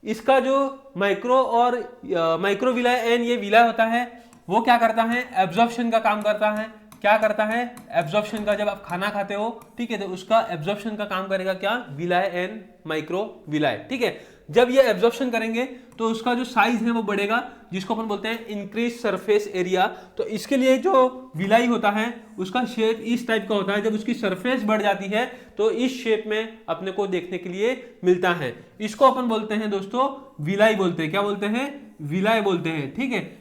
इसका जो माइक्रो और माइक्रोविलाय एंड ये विलाय होता है वो क्या करता है, एब्जॉर्प्शन का काम करता है। क्या करता है, एब्जॉर्प्शन का। जब आप खाना खाते हो, ठीक है, तो उसका एब्जॉर्प्शन का काम करेगा क्या, विलाय एंड माइक्रोविलाय, ठीक है। जब ये एब्जॉर्प्शन करेंगे तो उसका जो साइज है वो बढ़ेगा, जिसको अपन बोलते हैं इंक्रीज सरफेस एरिया। तो इसके लिए जो विलाई होता है उसका शेप इस टाइप का होता है। जब उसकी सरफेस बढ़ जाती है तो इस शेप में अपने को देखने के लिए मिलता है। इसको अपन बोलते हैं दोस्तों विलाई बोलते हैं। क्या बोलते हैं? विलाई बोलते हैं। ठीक है,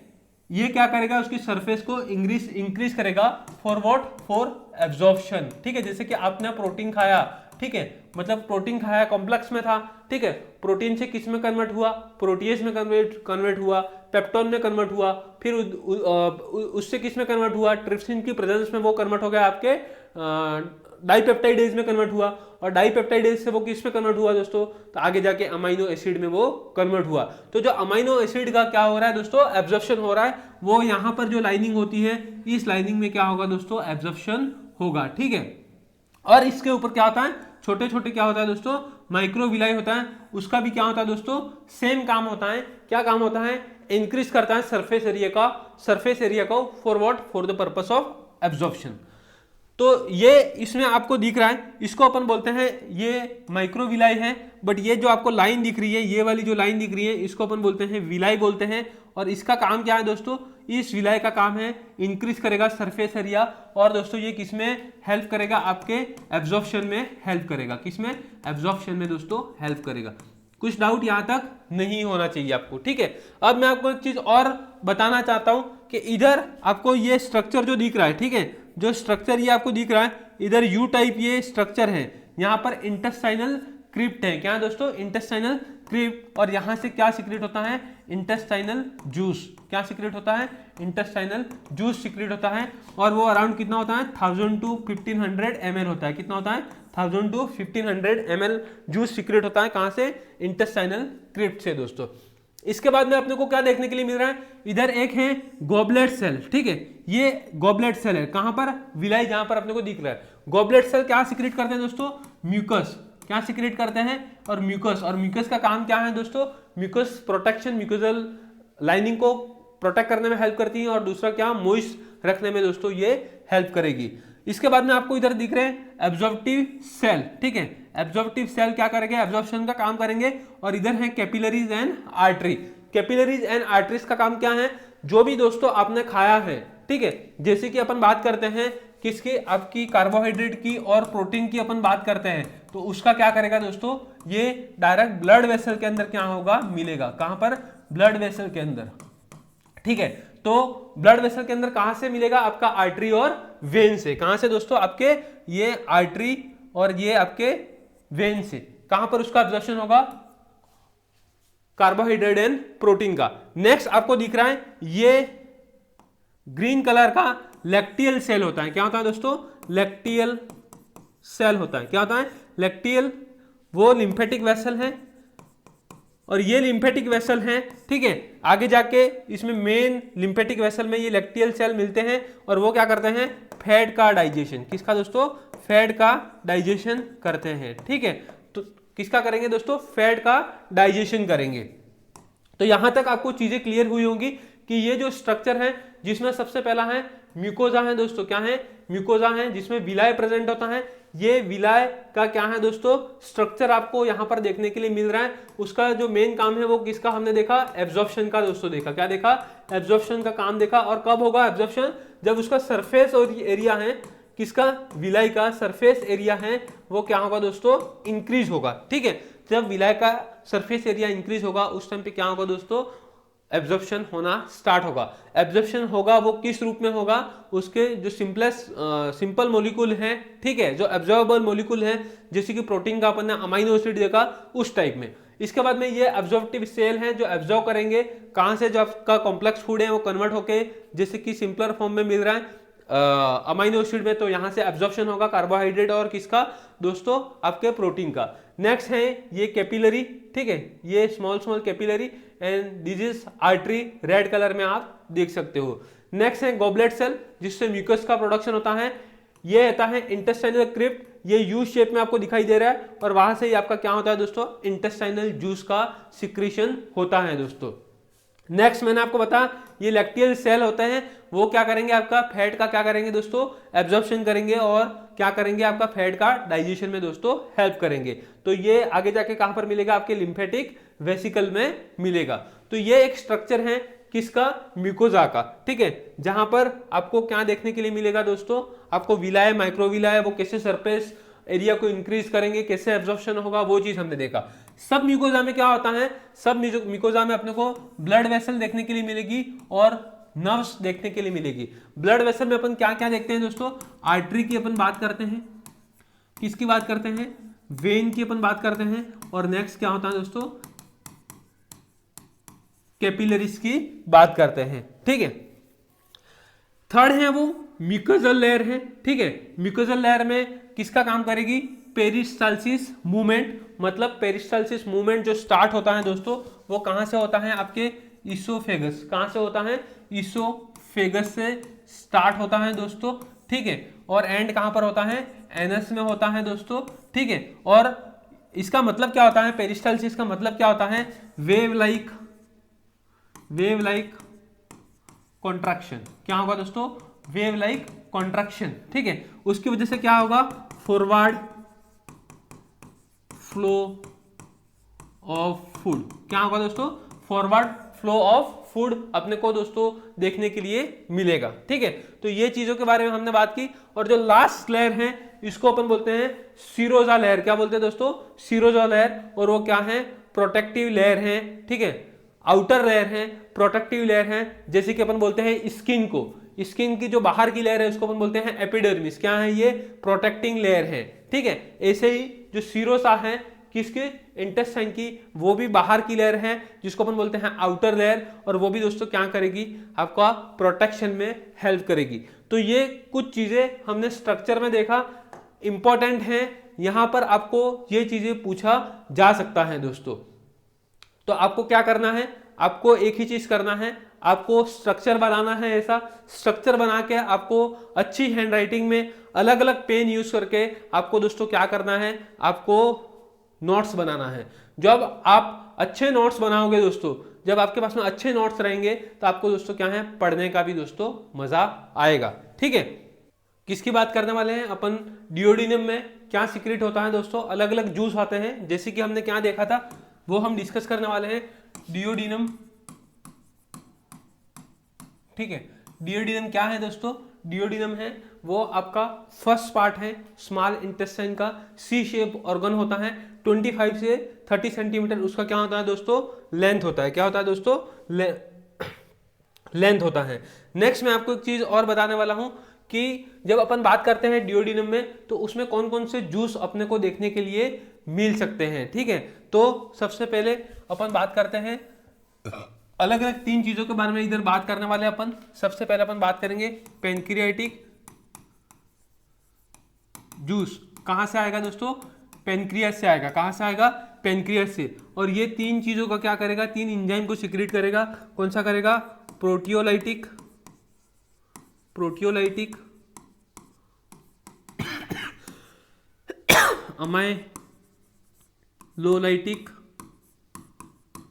ये क्या करेगा, उसकी सरफेस को इंक्रीज करेगा फॉर व्हाट? For absorption. ठीक है, जैसे कि आपने प्रोटीन खाया, ठीक है, मतलब प्रोटीन खाया कॉम्प्लेक्स में था, ठीक है, प्रोटीन से किस में कन्वर्ट हुआ? प्रोटीएज में कन्वर्ट हुआ, पेप्टोन में कन्वर्ट हुआ, फिर उससे किस में कन्वर्ट हुआ? ट्रिप्सिन की प्रेजेंस में वो कन्वर्ट हो गया आपके डाइपेप्टाइडेज में कन्वर्ट हुआ, और डाइपेप्टाइडेज से वो किस में कन्वर्ट हुआ दोस्तों? तो आगे जाके अमाइनो एसिड में वो कन्वर्ट हुआ। तो जो अमाइनो एसिड का क्या हो रहा है दोस्तों? एब्जॉर्प्शन हो रहा है। वो यहाँ पर जो लाइनिंग होती है, इस लाइनिंग में क्या होगा दोस्तों? एब्जॉर्प्शन होगा। ठीक है, और इसके ऊपर क्या होता है? छोटे छोटे क्या होता है दोस्तों? माइक्रोविलाई होता है। उसका भी क्या होता है दोस्तों? सेम काम होता है। क्या काम होता है? इंक्रीज करता है सरफेस एरिया को for what? For the purpose of absorption. तो ये इसमें आपको दिख रहा है, इसको अपन बोलते हैं ये माइक्रोविलाई है। बट ये जो आपको लाइन दिख रही है, ये वाली जो लाइन दिख रही है, इसको अपन बोलते हैं विलाई बोलते हैं। और इसका काम क्या है दोस्तों? इस विलाई का काम है इंक्रीज करेगा सरफेस एरिया, और दोस्तों ये किसमें हेल्प करेगा? आपके एब्जॉर्प्शन में हेल्प करेगा। किसमें? एब्जॉर्प्शन में दोस्तों हेल्प करेगा। कुछ डाउट यहां तक नहीं होना चाहिए आपको। ठीक है, अब मैं आपको एक चीज और बताना चाहता हूं कि इधर आपको ये स्ट्रक्चर जो दिख रहा है, ठीक है, जो स्ट्रक्चर ये आपको दिख रहा है, इधर यू टाइप ये स्ट्रक्चर है, यहाँ पर इंटेस्टाइनल क्रिप्ट है। क्या है दोस्तों? Intestinal crypt. और यहां से क्या सीक्रेट होता है? Intestinal juice. क्या सीक्रेट होता है? इंटेस्टाइनल जूस सीक्रेट होता है। और वो अराउंड कितना होता है? 1000 to 1500 ml होता है। कितना होता है? 1000 to 1500 ml जूस सीक्रेट होता है। कहां से? इंटेस्टाइनल क्रिप्ट से दोस्तों। इसके बाद में अपने को क्या देखने के लिए मिल रहा है? इधर एक है गॉबलेट सेल। ठीक है, ये गॉबलेट सेल है। कहां पर? विलाई जहां पर अपने को दिख रहा है। गॉबलेट सेल क्या सीक्रेट करते हैं दोस्तों? म्यूकस। क्या सीक्रेट करते हैं? और म्यूकस का काम क्या है दोस्तों? म्यूकस प्रोटेक्शन, म्यूकोजल लाइनिंग को प्रोटेक्ट करने में हेल्प करती है। और दूसरा क्या? मॉइस्ट रखने में दोस्तों ये हेल्प करेगी। इसके बाद में आपको इधर दिख रहे हैं एब्जॉर्प्टिव सेल। ठीक है, एब्जॉर्प्टिव सेल क्या करेंगे? एब्जॉर्प्शन का काम करेंगे। और इधर है capillaries and artery. Capillaries and arteries का काम क्या है? जो भी दोस्तों आपने खाया है, ठीक है, जैसे कि अपन बात करते हैं किसकी? आपकी कार्बोहाइड्रेट की और प्रोटीन की अपन बात करते हैं, तो उसका क्या करेगा दोस्तों? ये डायरेक्ट ब्लड वेसल के अंदर क्या होगा? मिलेगा। कहां पर? ब्लड वेसल के अंदर। ठीक है, तो ब्लड वेसल के अंदर कहां से मिलेगा? आपका आर्टरी और वेन से। कहां से दोस्तों? आपके ये आर्टरी और ये आपके वेन से। कहां पर उसका एब्जॉर्प्शन होगा? कार्बोहाइड्रेट एंड प्रोटीन का। नेक्स्ट आपको दिख रहा है ये ग्रीन कलर का लैक्टियल सेल होता है। क्या होता है दोस्तों? लैक्टियल सेल होता है। क्या होता है? लैक्टियल। वो लिम्फेटिक वेसल है, और ये लिम्फेटिक वेसल है। ठीक है, आगे जाके इसमें मेन लिम्फेटिक वेसल में ये लैक्टियल सेल मिलते हैं, और वो क्या करते हैं? फैट का डाइजेशन। किसका दोस्तों? फैट का डाइजेशन करते हैं। ठीक है, तो किसका करेंगे दोस्तों? फैट का डाइजेशन करेंगे। तो यहां तक आपको चीजें क्लियर हुई होंगी कि ये जो स्ट्रक्चर है, जिसमें सबसे पहला है म्यूकोजा है दोस्तों। क्या है? म्यूकोजा है, जिसमें विलाय प्रेजेंट होता है। ये विलाय का क्या है दोस्तों? स्ट्रक्चर आपको यहां पर देखने के लिए मिल रहा है। उसका जो मेन काम है वो किसका हमने देखा? एब्जॉर्प्शन का दोस्तों देखा। क्या देखा? एब्जॉर्प्शन का काम देखा। और कब होगा एब्जॉर्प्शन? जब उसका सरफेस और एरिया है, किसका? विलाय का सरफेस एरिया है, वो क्या होगा दोस्तों? इंक्रीज होगा। ठीक है, जब विलाय का सरफेस एरिया इंक्रीज होगा उस टाइम पे क्या होगा दोस्तों? एब्जॉर्प्शन होना स्टार्ट होगा। एब्जॉर्प्शन होगा वो किस रूप में होगा? उसके जो सिंपल मॉलिक्यूल है, ठीक है, जो एब्जॉर्बेबल मॉलिक्यूल है, जैसे कि प्रोटीन का अपन ने अमाइनो एसिड देखा, उस टाइप में। इसके बाद में ये एब्जॉर्प्टिव सेल है जो एब्जॉर्ब करेंगे। कहां से? जो आपका कॉम्प्लेक्स फूड है वो कन्वर्ट होके जैसे कि सिंपलर फॉर्म में मिल रहा है अमाइनो एसिड में, तो यहां से एब्जॉर्प्शन होगा कार्बोहाइड्रेट और किसका दोस्तों? आपके प्रोटीन का। नेक्स्ट है ये कैपिलरी। ठीक है, ये small capillary and this is artery, red colour में आप देख सकते हो। नेक्स्ट है गॉबलेट सेल, जिससे म्यूकस का प्रोडक्शन होता है। ये होता है इंटेस्टाइनल क्रिप्ट, ये यू शेप में आपको दिखाई दे रहा है, और वहां से ही आपका क्या होता है दोस्तों? इंटेस्टाइनल जूस का सिक्रीशन होता है दोस्तों। नेक्स्ट मैंने आपको बताया ये लैक्टियल सेल होते हैं, वो क्या करेंगे? आपका फैट का क्या करेंगे दोस्तों? एब्जॉर्प्शन करेंगे, और क्या करेंगे? आपका फैट का डाइजेशन में दोस्तों हेल्प करेंगे। तो ये आगे जाके कहां पर मिलेगा? आपके लिम्फेटिक वेसिकल में मिलेगा। तो ये एक स्ट्रक्चर है किसका, म्यूकोजा का, ठीक है, जहां पर आपको क्या देखने के लिए मिलेगा दोस्तों, आपको विलाय, माइक्रोविलाय, वो कैसे सरफेस एरिया को इंक्रीज करेंगे, कैसे एब्जॉर्प्शन होगा, वो चीज हमने देखा। सब म्यूकोजा में क्या होता है, सब म्यूकोजा में अपने को ब्लड वेसल देखने के लिए मिलेगी और नर्व्स देखने के लिए मिलेगी। ब्लड वेसल में अपन क्या क्या देखते हैं दोस्तों, आर्टरी की अपन बात करते हैं, किसकी बात करते हैं, वेन की अपन बात करते हैं, और नेक्स्ट क्या होता है दोस्तों, कैपिलरीज की बात करते हैं, ठीक है। थर्ड है वो म्यूकोजल लेयर है, ठीक है। म्यूकोजल लेयर में किसका काम करेगी, पेरिस्टाल्सिस मूवमेंट, मतलब पेरिस्टाल्सिस मूवमेंट जो स्टार्ट होता है दोस्तों, वो कहां से होता है, आपके ईसोफेगस, कहां से होता है, ईसोफेगस से स्टार्ट होता है दोस्तों, ठीक है, और एंड कहां पर होता है, एनस में होता है दोस्तों, ठीक है। और इसका मतलब क्या होता है, पेरिस्टाल्सिस का मतलब क्या होता है, वेव लाइक कॉन्ट्रैक्शन, क्या होगा दोस्तों, वेव लाइक कॉन्ट्रैक्शन, ठीक है। उसकी वजह से क्या होगा, फॉरवर्ड फ्लो ऑफ फूड, क्या होगा दोस्तों, फॉरवर्ड फ्लो ऑफ फूड अपने को दोस्तों देखने के लिए मिलेगा, ठीक है। तो ये चीजों के बारे में हमने बात की। और जो लास्ट लेयर है इसको अपन बोलते हैं सीरोजा लेयर, क्या बोलते हैं दोस्तों, सीरोजा लेयर, और वो क्या है, प्रोटेक्टिव लेयर है, ठीक है, आउटर लेयर है, प्रोटेक्टिव लेयर है। जैसे कि अपन बोलते हैं स्किन को, स्किन की जो बाहर की लेयर है उसको अपन बोलते हैं एपिडर्मिस, क्या है ये, प्रोटेक्टिंग लेयर है, ठीक है। ऐसे ही जो सीरोसा है किसके, इंटेस्टाइन की, वो भी बाहर की लेयर है जिसको अपन बोलते हैं आउटर लेयर, और वो भी दोस्तों क्या करेगी, आपका प्रोटेक्शन में हेल्प करेगी। तो ये कुछ चीजें हमने स्ट्रक्चर में देखा, इंपॉर्टेंट है, यहां पर आपको ये चीजें पूछा जा सकता है दोस्तों। तो आपको क्या करना है, आपको एक ही चीज करना है, आपको स्ट्रक्चर बनाना है। ऐसा स्ट्रक्चर बना के आपको अच्छी हैंडराइटिंग में अलग अलग पेन यूज करके आपको दोस्तों क्या करना है, आपको नोट्स बनाना है। जब आप अच्छे नोट्स बनाओगे दोस्तों, जब आपके पास में अच्छे नोट्स रहेंगे तो आपको दोस्तों क्या है, पढ़ने का भी दोस्तों मजा आएगा, ठीक है। किसकी बात करने वाले हैं अपन, डिओडिनम में क्या सीक्रेट होता है दोस्तों, अलग अलग जूस आते हैं, जैसे कि हमने क्या देखा था वो हम डिस्कस करने वाले हैं, डिओडिनम, ठीक है। डिओडिनम क्या है दोस्तों, डिओडिनम है वो आपका फर्स्ट पार्ट है स्मॉल इंटेस्टाइन का, सी शेप ऑर्गन होता है, 25 से 30 सेंटीमीटर उसका क्या होता है दोस्तों, लेंथ होता है, क्या होता है दोस्तों, लेंथ होता है। नेक्स्ट मैं आपको एक चीज और बताने वाला हूं कि जब अपन बात करते हैं डिओडिनम में तो उसमें कौन कौन से जूस अपने को देखने के लिए मिल सकते हैं, ठीक है। तो सबसे पहले अपन बात करते हैं अलग अलग 3 चीजों के बारे में इधर बात करने वाले हैं अपन। सबसे पहले अपन बात करेंगे पेनक्रियाटिक जूस, कहां से आएगा दोस्तों, पेनक्रियास से आएगा, कहां से आएगा, पेनक्रियास से। और ये 3 चीजों का क्या करेगा, 3 एंजाइम को सिक्रीट करेगा, कौन सा करेगा, प्रोटियोलाइटिक अमाइलोलाइटिक,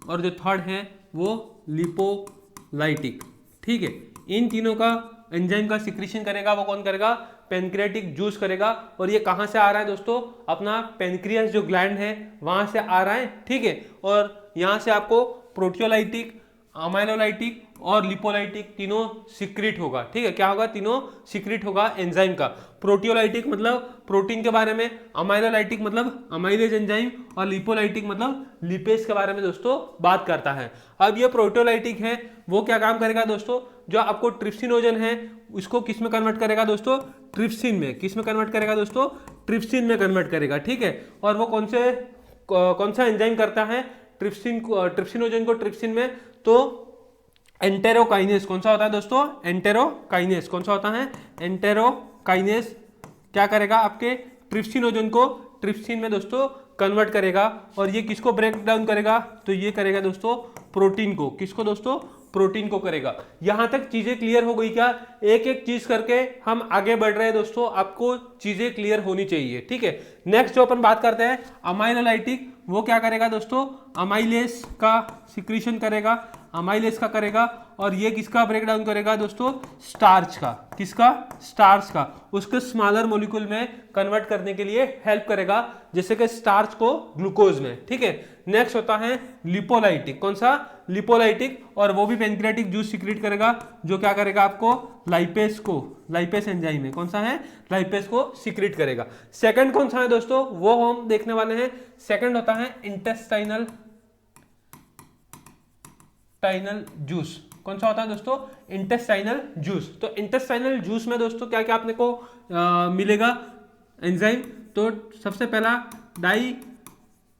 और जो थर्ड है वो लिपोलाइटिक, ठीक है। इन तीनों का एंजाइम का सिक्रीशन करेगा, वो कौन करेगा, पेनक्रियाटिक जूस करेगा। और ये कहां से आ रहा है दोस्तों, अपना पेनक्रियास जो ग्लैंड है वहां से आ रहा है, ठीक है। और यहां से आपको प्रोटियोलाइटिक, अमाइलोलाइटिक और लिपोलाइटिक तीनों सिक्रीट होगा, ठीक है। क्या होगा, तीनों सिक्रीट होगा एंजाइम का। प्रोटियोलाइटिक मतलब प्रोटीन के बारे में, अमाइलोलाइटिक मतलब अमाइलेज एंजाइम, और लिपोलाइटिक मतलब लिपेज के बारे में दोस्तों बात करता है। अब ये प्रोटियोलाइटिक है वो क्या काम करेगा दोस्तों, जो आपको ट्रिप्सिनोजन है उसको किस में कन्वर्ट करेगा दोस्तों, ट्रिप्सिन में। किस में कन्वर्ट करेगा दोस्तों, ट्रिप्सिन में कन्वर्ट करेगा, ठीक है। और वो कौन सा एंजाइम करता है, ट्रिप्सिनोजन को ट्रिप्सिन में, तो एंटेरोकाइनेस। कौन सा होता है दोस्तों, एंटेरोकाइनेस। कौन सा होता है, एंटेरोकाइनेस क्या करेगा, आपके ट्रिप्सिनोजन को ट्रिप्सिन में दोस्तों कन्वर्ट करेगा। और ये किसको ब्रेक डाउन करेगा, तो ये करेगा दोस्तों प्रोटीन को, किसको दोस्तों, प्रोटीन को करेगा। यहां तक चीजें क्लियर हो गई क्या? एक एक चीज करके हम आगे बढ़ रहे हैं दोस्तों, आपको चीजें क्लियर होनी चाहिए, ठीक है। नेक्स्ट जो अपन बात करते हैं अमाइलोलाइटिक, वो क्या करेगा दोस्तों? अमाइलेज का सिक्रीशन करेगा, अमाइलेज का करेगा, और ये किसका ब्रेक डाउन करेगा दोस्तों? स्टार्च का। किसका? स्टार्च का। उसके स्मॉलर मॉलिक्यूल में कन्वर्ट करने के लिए हेल्प करेगा, जैसे कि स्टार्च को ग्लूकोज में, ठीक है। नेक्स्ट होता है लिपोलाइटिक। कौन सा? लिपोलाइटिक, और वो भी पेनक्रियाटिक जूस सीक्रेट करेगा, जो क्या करेगा आपको? लाइपेस को, लाइपेस एंजाइम है, कौन सा है? लाइपेस को सीक्रेट करेगा। सेकंड कौन सा है दोस्तों? वो हम देखने वाले हैं। सेकंड होता है इंटेस्टाइनल जूस। कौन सा होता है दोस्तों? Intestinal juice. तो इंटेस्टाइनल जूस में दोस्तों क्या क्या अपने को मिलेगा एंजाइम? तो सबसे पहला डाई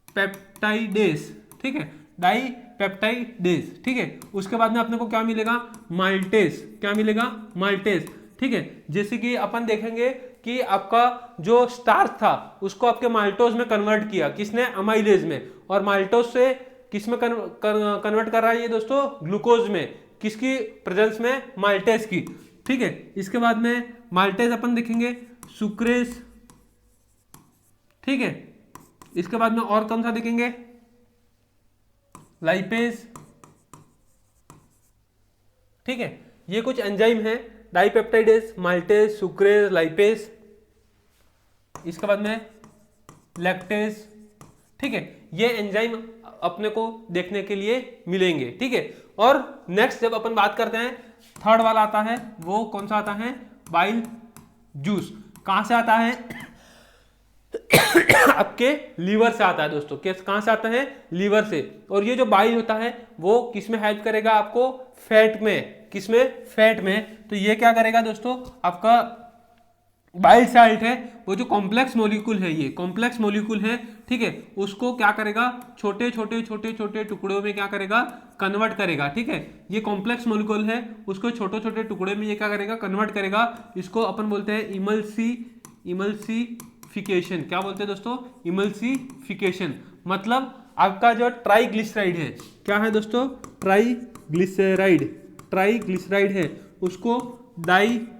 पेप्टाइडेज, ठीक है, डाई पेप्टाइडेज, ठीक है। उसके बाद में अपने को क्या मिलेगा? माल्टेज। क्या मिलेगा? माल्टेज, ठीक है। जैसे कि अपन देखेंगे कि आपका जो स्टार्च था उसको आपके माल्टोज में कन्वर्ट किया, किसने? अमाइलेज में, और माल्टोज से किस में कन्वर्ट कर रहा है ये दोस्तों? ग्लूकोज में। किसकी प्रेजेंस में? माल्टेज की, ठीक है। इसके बाद में माल्टेज अपन देखेंगे सुक्रेज, ठीक है। इसके बाद में और कौन सा देखेंगे? लाइपेज, ठीक है। ये कुछ एंजाइम है, डाइपेप्टाइडेज, माल्टेज, सुक्रेज, लाइपेज। इसके बाद में लैक्टेज, ठीक है। ये एंजाइम अपने को देखने के लिए मिलेंगे, ठीक है। और नेक्स्ट जब अपन बात करते हैं, थर्ड वाला आता है, वो कौन सा आता है? Bile juice. कहां से आता है? आपके लीवर से आता है दोस्तों। कहां से आता है? लीवर से। और ये जो बाइल होता है वो किसमें हेल्प करेगा आपको? फैट में। किसमें? फैट में। तो ये क्या करेगा दोस्तों? आपका बाइल साल्ट है, वो जो कॉम्प्लेक्स मॉलिक्यूल है, ये कॉम्प्लेक्स मॉलिक्यूल है, ठीक है, उसको क्या करेगा? छोटे छोटे छोटे छोटे टुकड़ों में क्या करेगा? कन्वर्ट करेगा, ठीक है। ये कॉम्प्लेक्स मॉलिक्यूल है, उसको छोटे छोटे टुकड़े में ये क्या करेगा? कन्वर्ट करेगा। इसको अपन बोलते हैं इमल्सिफिकेशन। क्या बोलते हैं दोस्तों? इमल्सिफिकेशन। मतलब आपका जो ट्राइग्लिसराइड है, क्या है दोस्तों? ट्राइग्लिसराइड है, उसको डाइग्लिसराइड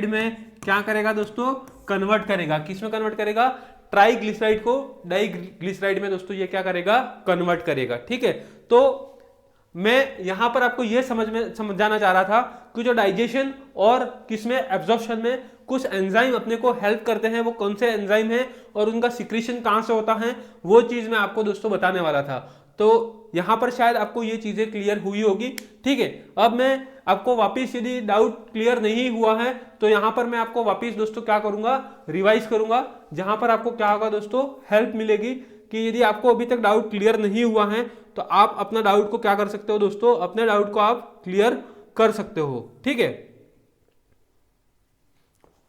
में क्या करेगा दोस्तों? कन्वर्ट करेगा। किस में कन्वर्ट करेगा? ट्राइग्लिसराइड को डाइग्लिसराइड में दोस्तों ये क्या करेगा? कन्वर्ट करेगा, ठीक है। तो मैं यहां पर आपको यह समझाना चाह रहा था कि जो डाइजेशन और किसमें एब्जॉर्प्शन में कुछ एंजाइम अपने को हेल्प करते हैं, वो कौन से एंजाइम हैं और उनका सिक्रीशन कहां से होता है, वो चीज मैं आपको दोस्तों बताने वाला था। तो यहां पर शायद आपको ये चीजें क्लियर हुई होगी, ठीक है। अब मैं आपको वापस, यदि डाउट क्लियर नहीं हुआ है तो यहां पर मैं आपको वापस दोस्तों क्या करूंगा? रिवाइज करूंगा, जहां पर आपको क्या होगा दोस्तों? हेल्प मिलेगी कि यदि आपको अभी तक डाउट क्लियर नहीं हुआ है तो आप अपना डाउट को क्या कर सकते हो दोस्तों? अपने डाउट को आप क्लियर कर सकते हो, ठीक है।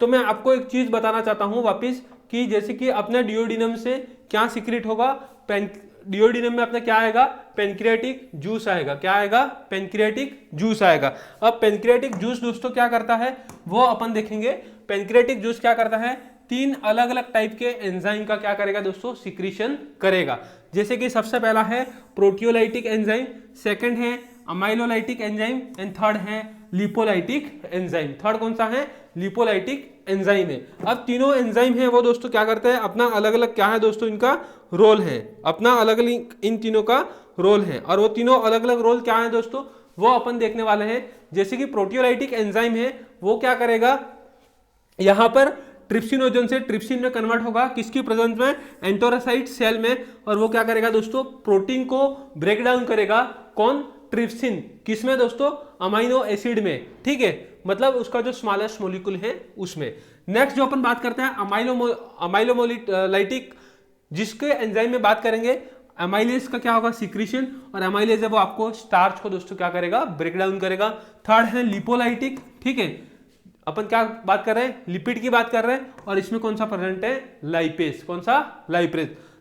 तो मैं आपको एक चीज बताना चाहता हूं वापस, कि जैसे कि अपने डिओडिनम से क्या सीक्रेट होगा? डिओडिनम में अपना क्या आएगा? पेनक्रियाटिक जूस आएगा। क्या आएगा? पेनक्रियाटिक जूस आएगा। अब पेनक्रियाटिक जूस दोस्तों क्या करता है वो अपन देखेंगे। पेनक्रियाटिक जूस क्या करता है? 3 अलग अलग टाइप के एंजाइम का क्या करेगा दोस्तों? सिक्रीशन करेगा। जैसे कि सबसे पहला है प्रोटियोलाइटिक एंजाइम, सेकंड है अमाइलोलाइटिक एंजाइम, एंड थर्ड है लिपोलाइटिक एंजाइम। थर्ड कौन सा है? लिपोलाइटिक एंजाइम है। अब तीनों एंजाइम है वो दोस्तों क्या करते हैं? अपना अलग अलग क्या है दोस्तों? इनका रोल है, अपना अलग अलग इन तीनों का रोल है। और वो तीनों अलग अलग रोल क्या है दोस्तों? वो अपन देखने वाले हैं। जैसे कि प्रोटियोलाइटिक एंजाइम है, वो क्या करेगा? यहां पर ट्रिप्सिनोजन से ट्रिप्सिन में कन्वर्ट होगा, किसकी प्रेजेंस में? एंटोरासाइट सेल में। और वो क्या करेगा दोस्तों? प्रोटीन को ब्रेक डाउन करेगा। कौन? ट्रिप्सिन। किसमें दोस्तों? अमाइनो एसिड में, ठीक है। मतलब उसका जो स्मॉलेस्ट मॉलिक्यूल है उसमें। नेक्स्ट जो अपन बात करते हैं अमाइलोलाइटिक, जिसके एंजाइम में बात करेंगे, अमाइलेज का क्या होगा? सिक्रीशन। और अमाइलेज है वो आपको स्टार्च को दोस्तों क्या करेगा? ब्रेक डाउन करेगा। थर्ड है लिपोलाइटिक, ठीक है। अपन क्या बात कर रहे हैं? लिपिड की बात कर रहे हैं। और इसमें कौन सा प्रेजेंट है? लाइपेज। कौन सा?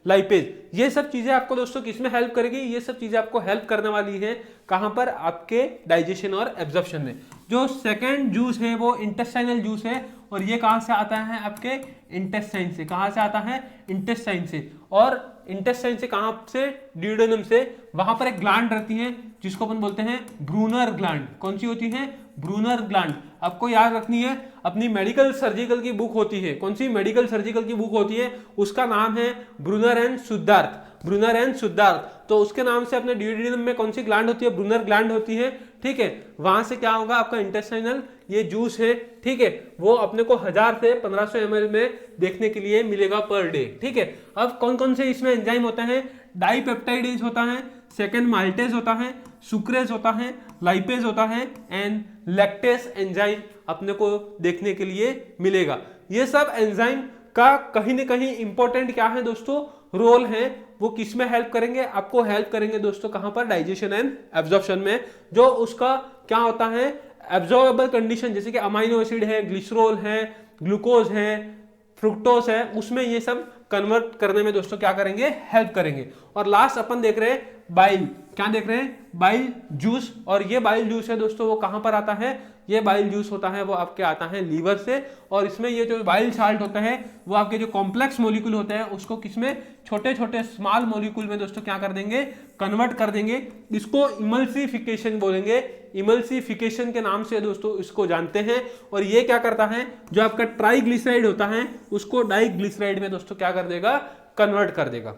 लाइपेज। ये सब चीजें आपको दोस्तों किसमें हेल्प करेगी? ये सब चीजें आपको हेल्प करने वाली है कहां पर? आपके डाइजेशन और एब्जॉर्प्शन में। जो सेकंड जूस है वो इंटेस्टाइनल जूस है, और ये कहां से आता है? आपके इंटेस्टाइन से। कहां से आता है? इंटेस्टाइन से। और इंटेस्टाइन से, कहां से, ड्यूडेनम से, वहां पर एक ग्लैंड रहती है जिसको अपन बोलते हैं ब्रूनर ग्लैंड। कौन सी होती है? Brunner gland. आपको याद रखनी है, अपनी मेडिकल सर्जिकल की बुक होती है, कौन सी मेडिकल सर्जिकल की बुक होती है, उसका नाम है ब्रूनर एंड शुद्धार्थ, ब्रूनर एंड शुद्धार्थ। तो उसके नाम से अपने ड्यूडेनम में कौन सी ग्लैंड होती है? ब्रूनर ग्लैंड होती है, ठीक है। वहां से क्या होगा, आपका इंटेस्टाइनल ये जूस है, ठीक है, वो अपने को 1000 से 1500 ml में देखने के लिए मिलेगा पर डे, ठीक है। अब कौन कौन से इसमें एंजाइम होते हैं? डाइपेप्टाइडेज होता है, सेकेंड माल्टेज होता है, सुक्रेज होता है, लाइपेज होता है एंड लैक्टेस एंजाइम अपने को देखने के लिए मिलेगा। ये सब एंजाइम का कहीं ना कहीं इंपॉर्टेंट क्या है दोस्तों, रोल है। वो किस में हेल्प करेंगे? आपको हेल्प करेंगे दोस्तों, कहां पर? डाइजेशन एंड एब्जॉर्प्शन में। जो उसका क्या होता है, एब्जॉर्बेबल कंडीशन, जैसे कि अमाइनो एसिड है, ग्लिसरॉल है, ग्लूकोज है, फ्रुक्टोज है, उसमें ये सब कन्वर्ट करने में दोस्तों क्या करेंगे? हेल्प करेंगे। और लास्ट अपन देख रहे हैं बाइल, क्या देख रहे हैं? Bile juice. और ये बाइल जूस है दोस्तों, वो कहां पर आता है? ये बाइल जूस होता है वो आपके आता है लीवर से। और इसमें ये जो बाइल साल्ट होता है वो आपके जो कॉम्प्लेक्स मॉलिक्यूल होते हैं उसको किसमें? छोटे छोटे स्मॉल मॉलिक्यूल में दोस्तों क्या कर देंगे? कन्वर्ट कर देंगे। इसको इमल्सिफिकेशन बोलेंगे, इमल्सिफिकेशन के नाम से दोस्तों इसको जानते हैं। और ये क्या करता है, जो आपका ट्राइग्लिसराइड होता है उसको डाइग्लिसराइड में दोस्तों क्या कर देगा? कन्वर्ट कर देगा।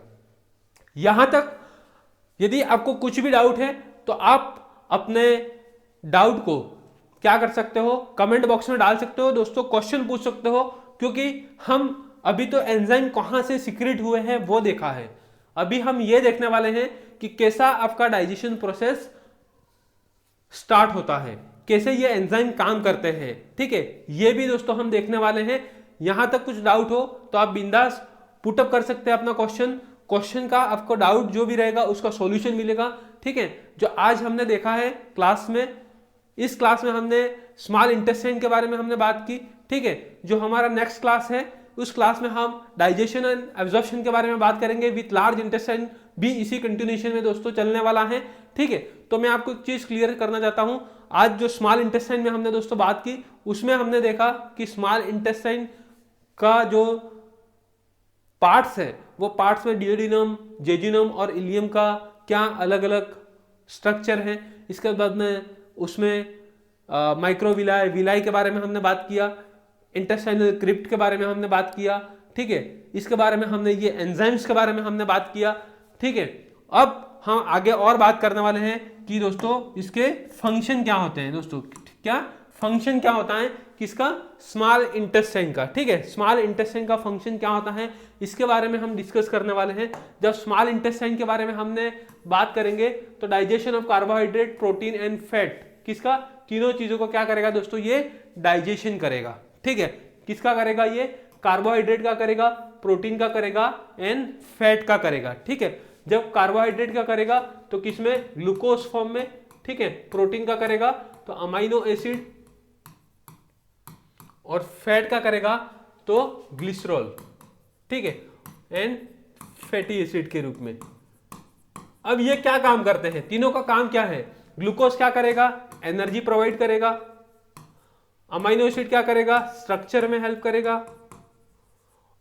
यहां तक यदि आपको कुछ भी डाउट है तो आप अपने डाउट को क्या कर सकते हो? कमेंट बॉक्स में डाल सकते हो दोस्तों, क्वेश्चन पूछ सकते हो, क्योंकि हम अभी तो एंजाइम कहां से सीक्रेट हुए हैं वो देखा है। अभी हम ये देखने वाले हैं कि कैसा आपका डाइजेशन प्रोसेस स्टार्ट होता है, कैसे ये एंजाइम काम करते हैं, ठीक है, ये भी दोस्तों हम देखने वाले हैं। यहां तक कुछ डाउट हो तो आप बिंदास पुटअप कर सकते हैं अपना क्वेश्चन का, आपको डाउट जो भी रहेगा उसका सॉल्यूशन मिलेगा, ठीक है। जो आज हमने देखा है क्लास में, इस क्लास में हमने स्मॉल इंटेस्टाइन के बारे में हमने बात की, ठीक है। जो हमारा नेक्स्ट क्लास है उस क्लास में हम डाइजेशन एंड एब्जॉर्प्शन के बारे में बात करेंगे विथ लार्ज इंटेस्टाइन, भी इसी कंटिन्यूएशन में दोस्तों चलने वाला है, ठीक है। तो मैं आपको एक चीज क्लियर करना चाहता हूं, आज जो स्मॉल इंटेस्टाइन में हमने दोस्तों बात की उसमें हमने देखा कि स्मॉल इंटेस्टाइन का जो पार्ट्स है वो पार्ट्स में डियोडिनम, जेजुनम और इलियम का क्या अलग अलग स्ट्रक्चर है। इसके बाद में उसमें माइक्रोविलाई, विलाई के बारे में हमने बात किया, इंटेस्टाइनल क्रिप्ट के बारे में हमने बात किया, ठीक है। इसके बारे में हमने ये एंजाइम्स के बारे में हमने बात किया, ठीक है। अब हम आगे और बात करने वाले हैं कि दोस्तों इसके फंक्शन क्या होते हैं दोस्तों, क्या फंक्शन क्या होता है किसका? स्मॉल इंटेस्टाइन का, ठीक है। स्मॉल इंटेस्टाइन का फंक्शन क्या होता है इसके बारे में हम डिस्कस करने वाले हैं। जब स्मॉल इंटेस्टाइन के बारे में हमने बात करेंगे तो digestion of carbohydrate, protein and fat, किसका? तीनों चीजों को क्या करेगा दोस्तों? ये डाइजेशन करेगा, ठीक है। किसका करेगा? ये कार्बोहाइड्रेट का करेगा, प्रोटीन का करेगा एंड फैट का करेगा, ठीक है। जब कार्बोहाइड्रेट का करेगा तो किसमें? ग्लूकोज फॉर्म में, ठीक है। प्रोटीन का करेगा तो अमाइनो एसिड, और फैट का करेगा तो ग्लिसरॉल, ठीक है, एंड फैटी एसिड के रूप में। अब ये क्या काम करते हैं? तीनों का काम क्या है? ग्लूकोज क्या करेगा? एनर्जी प्रोवाइड करेगा। अमाइनो एसिड क्या करेगा? स्ट्रक्चर में हेल्प करेगा।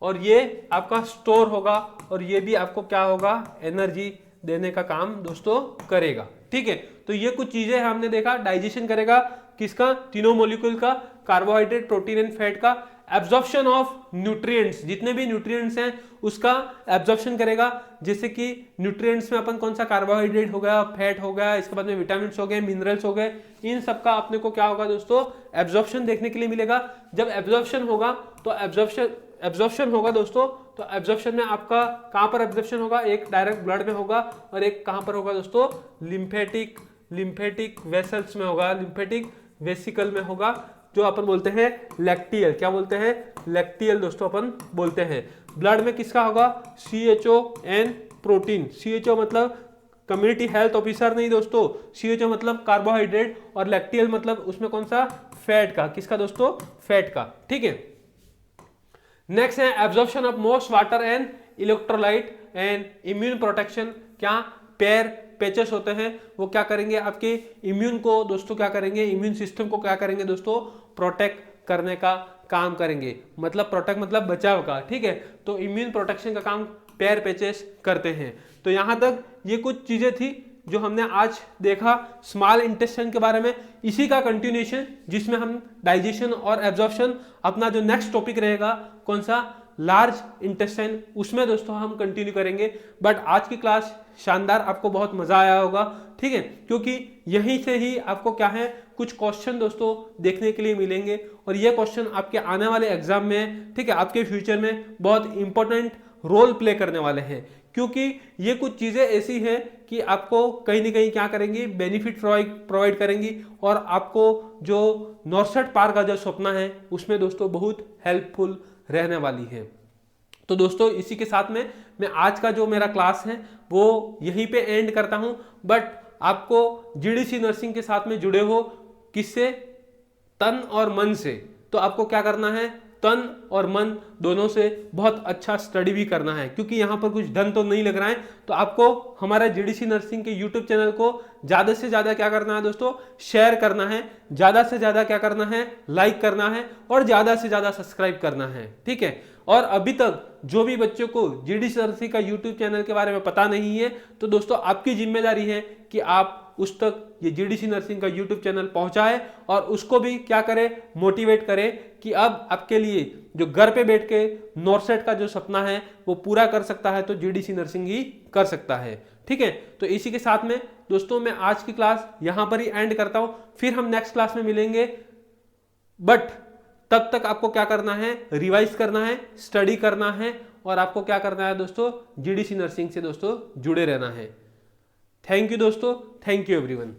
और ये आपका स्टोर होगा, और ये भी आपको क्या होगा? एनर्जी देने का काम दोस्तों करेगा, ठीक है। तो ये कुछ चीजें हमने देखा, डाइजेशन करेगा किसका? तीनों मॉलिक्यूल का, कार्बोहाइड्रेट, प्रोटीन एंड फैट का। एब्जॉर्प्शन ऑफ न्यूट्रिएंट्स, जितने भी न्यूट्रिएंट्स हैं उसका एब्जॉर्प्शन करेगा। जैसे कि न्यूट्रिएंट्स में अपन कौन सा? कार्बोहाइड्रेट हो गया, फैट हो गया, इसके बाद में विटामिन हो गए, मिनरल्स हो गए, इन सब का अपने को क्या होगा दोस्तों? एब्जॉर्प्शन देखने के लिए मिलेगा। जब एब्जॉर्प्शन होगा तो एब्जॉर्प्शन होगा दोस्तों, तो एब्जॉर्प्शन में आपका कहां पर एब्जॉर्प्शन होगा? एक डायरेक्ट ब्लड में होगा और एक कहां पर होगा दोस्तों? लिम्फेटिक वेसल्स में होगा, लिम्फेटिक वेसिकल में होगा, जो अपन बोलते हैं लैक्टियल। क्या बोलते हैं? लैक्टियल दोस्तों अपन बोलते हैं। ब्लड में किसका होगा? CHO and protein. CHO मतलब कम्युनिटी हेल्थ ऑफिसर नहीं दोस्तों, CHO मतलब कार्बोहाइड्रेट, और लैक्टियल मतलब उसमें कौन सा? फैट का। किसका दोस्तों? फैट का, ठीक है। नेक्स्ट है absorption of most water and electrolyte and immune protection. क्या? पैचेस होते हैं, वो क्या करेंगे? आपके इम्यून को दोस्तों क्या करेंगे? इम्यून सिस्टम को क्या करेंगे दोस्तों? प्रोटेक्ट करने का काम करेंगे। मतलब प्रोटेक्ट मतलब बचाव का, ठीक है। तो इम्यून प्रोटेक्शन का काम पैर पेचेस करते हैं। तो यहाँ तक ये कुछ चीज़ें थी जो हमने आज देखा स्मॉल इंटेस्टाइन के बारे में। इसी का कंटिन्यूएशन जिसमें हम डाइजेशन और एब्जॉर्प्शन, अपना जो नेक्स्ट टॉपिक रहेगा कौन सा, लार्ज इंटेस्टाइन, उसमें दोस्तों हम कंटिन्यू करेंगे। बट आज की क्लास शानदार, आपको बहुत मजा आया होगा, ठीक है, क्योंकि यहीं से ही आपको क्या है कुछ क्वेश्चन दोस्तों देखने के लिए मिलेंगे और ये क्वेश्चन आपके आने वाले एग्जाम में, ठीक है, आपके फ्यूचर में बहुत इंपॉर्टेंट रोल प्ले करने वाले हैं। क्योंकि ये कुछ चीजें ऐसी हैं कि आपको कहीं ना कहीं क्या करेंगी, बेनिफिट प्रोवाइड करेंगी और आपको जो नॉर्थ पार का जो सपना है उसमें दोस्तों बहुत हेल्पफुल रहने वाली है। तो दोस्तों इसी के साथ में मैं आज का जो मेरा क्लास है वो यहीं पे एंड करता हूं। बट आपको जीडीसी नर्सिंग के साथ में जुड़े हो किससे, तन और मन से, तो आपको क्या करना है, तन और मन दोनों से बहुत अच्छा स्टडी भी करना है। क्योंकि यहाँ पर कुछ धन तो नहीं लग रहा है, तो आपको हमारा जीडीसी नर्सिंग के यूट्यूब चैनल को ज्यादा से ज्यादा क्या करना है दोस्तों, शेयर करना है, ज्यादा से ज्यादा क्या करना है, लाइक करना है और ज्यादा से ज्यादा सब्सक्राइब करना है, ठीक है। और अभी तक जो भी बच्चों को जीडीसी नर्सिंग का यूट्यूब चैनल के बारे में पता नहीं है, तो दोस्तों आपकी जिम्मेदारी है कि आप उस तक ये जीडीसी नर्सिंग का यूट्यूब चैनल पहुंचाए और उसको भी क्या करे, मोटिवेट करे कि अब आपके लिए जो घर पे बैठ के नॉर्सेट का जो सपना है वो पूरा कर सकता है, तो जीडीसी नर्सिंग ही कर सकता है, ठीक है। तो इसी के साथ में दोस्तों मैं आज की क्लास यहां पर ही एंड करता हूं, फिर हम नेक्स्ट क्लास में मिलेंगे। बट तब तक आपको क्या करना है, रिवाइज करना है, स्टडी करना है और आपको क्या करना है दोस्तों, जीडीसी नर्सिंग से दोस्तों जुड़े रहना है। थैंक यू दोस्तों, थैंक यू एवरीवन।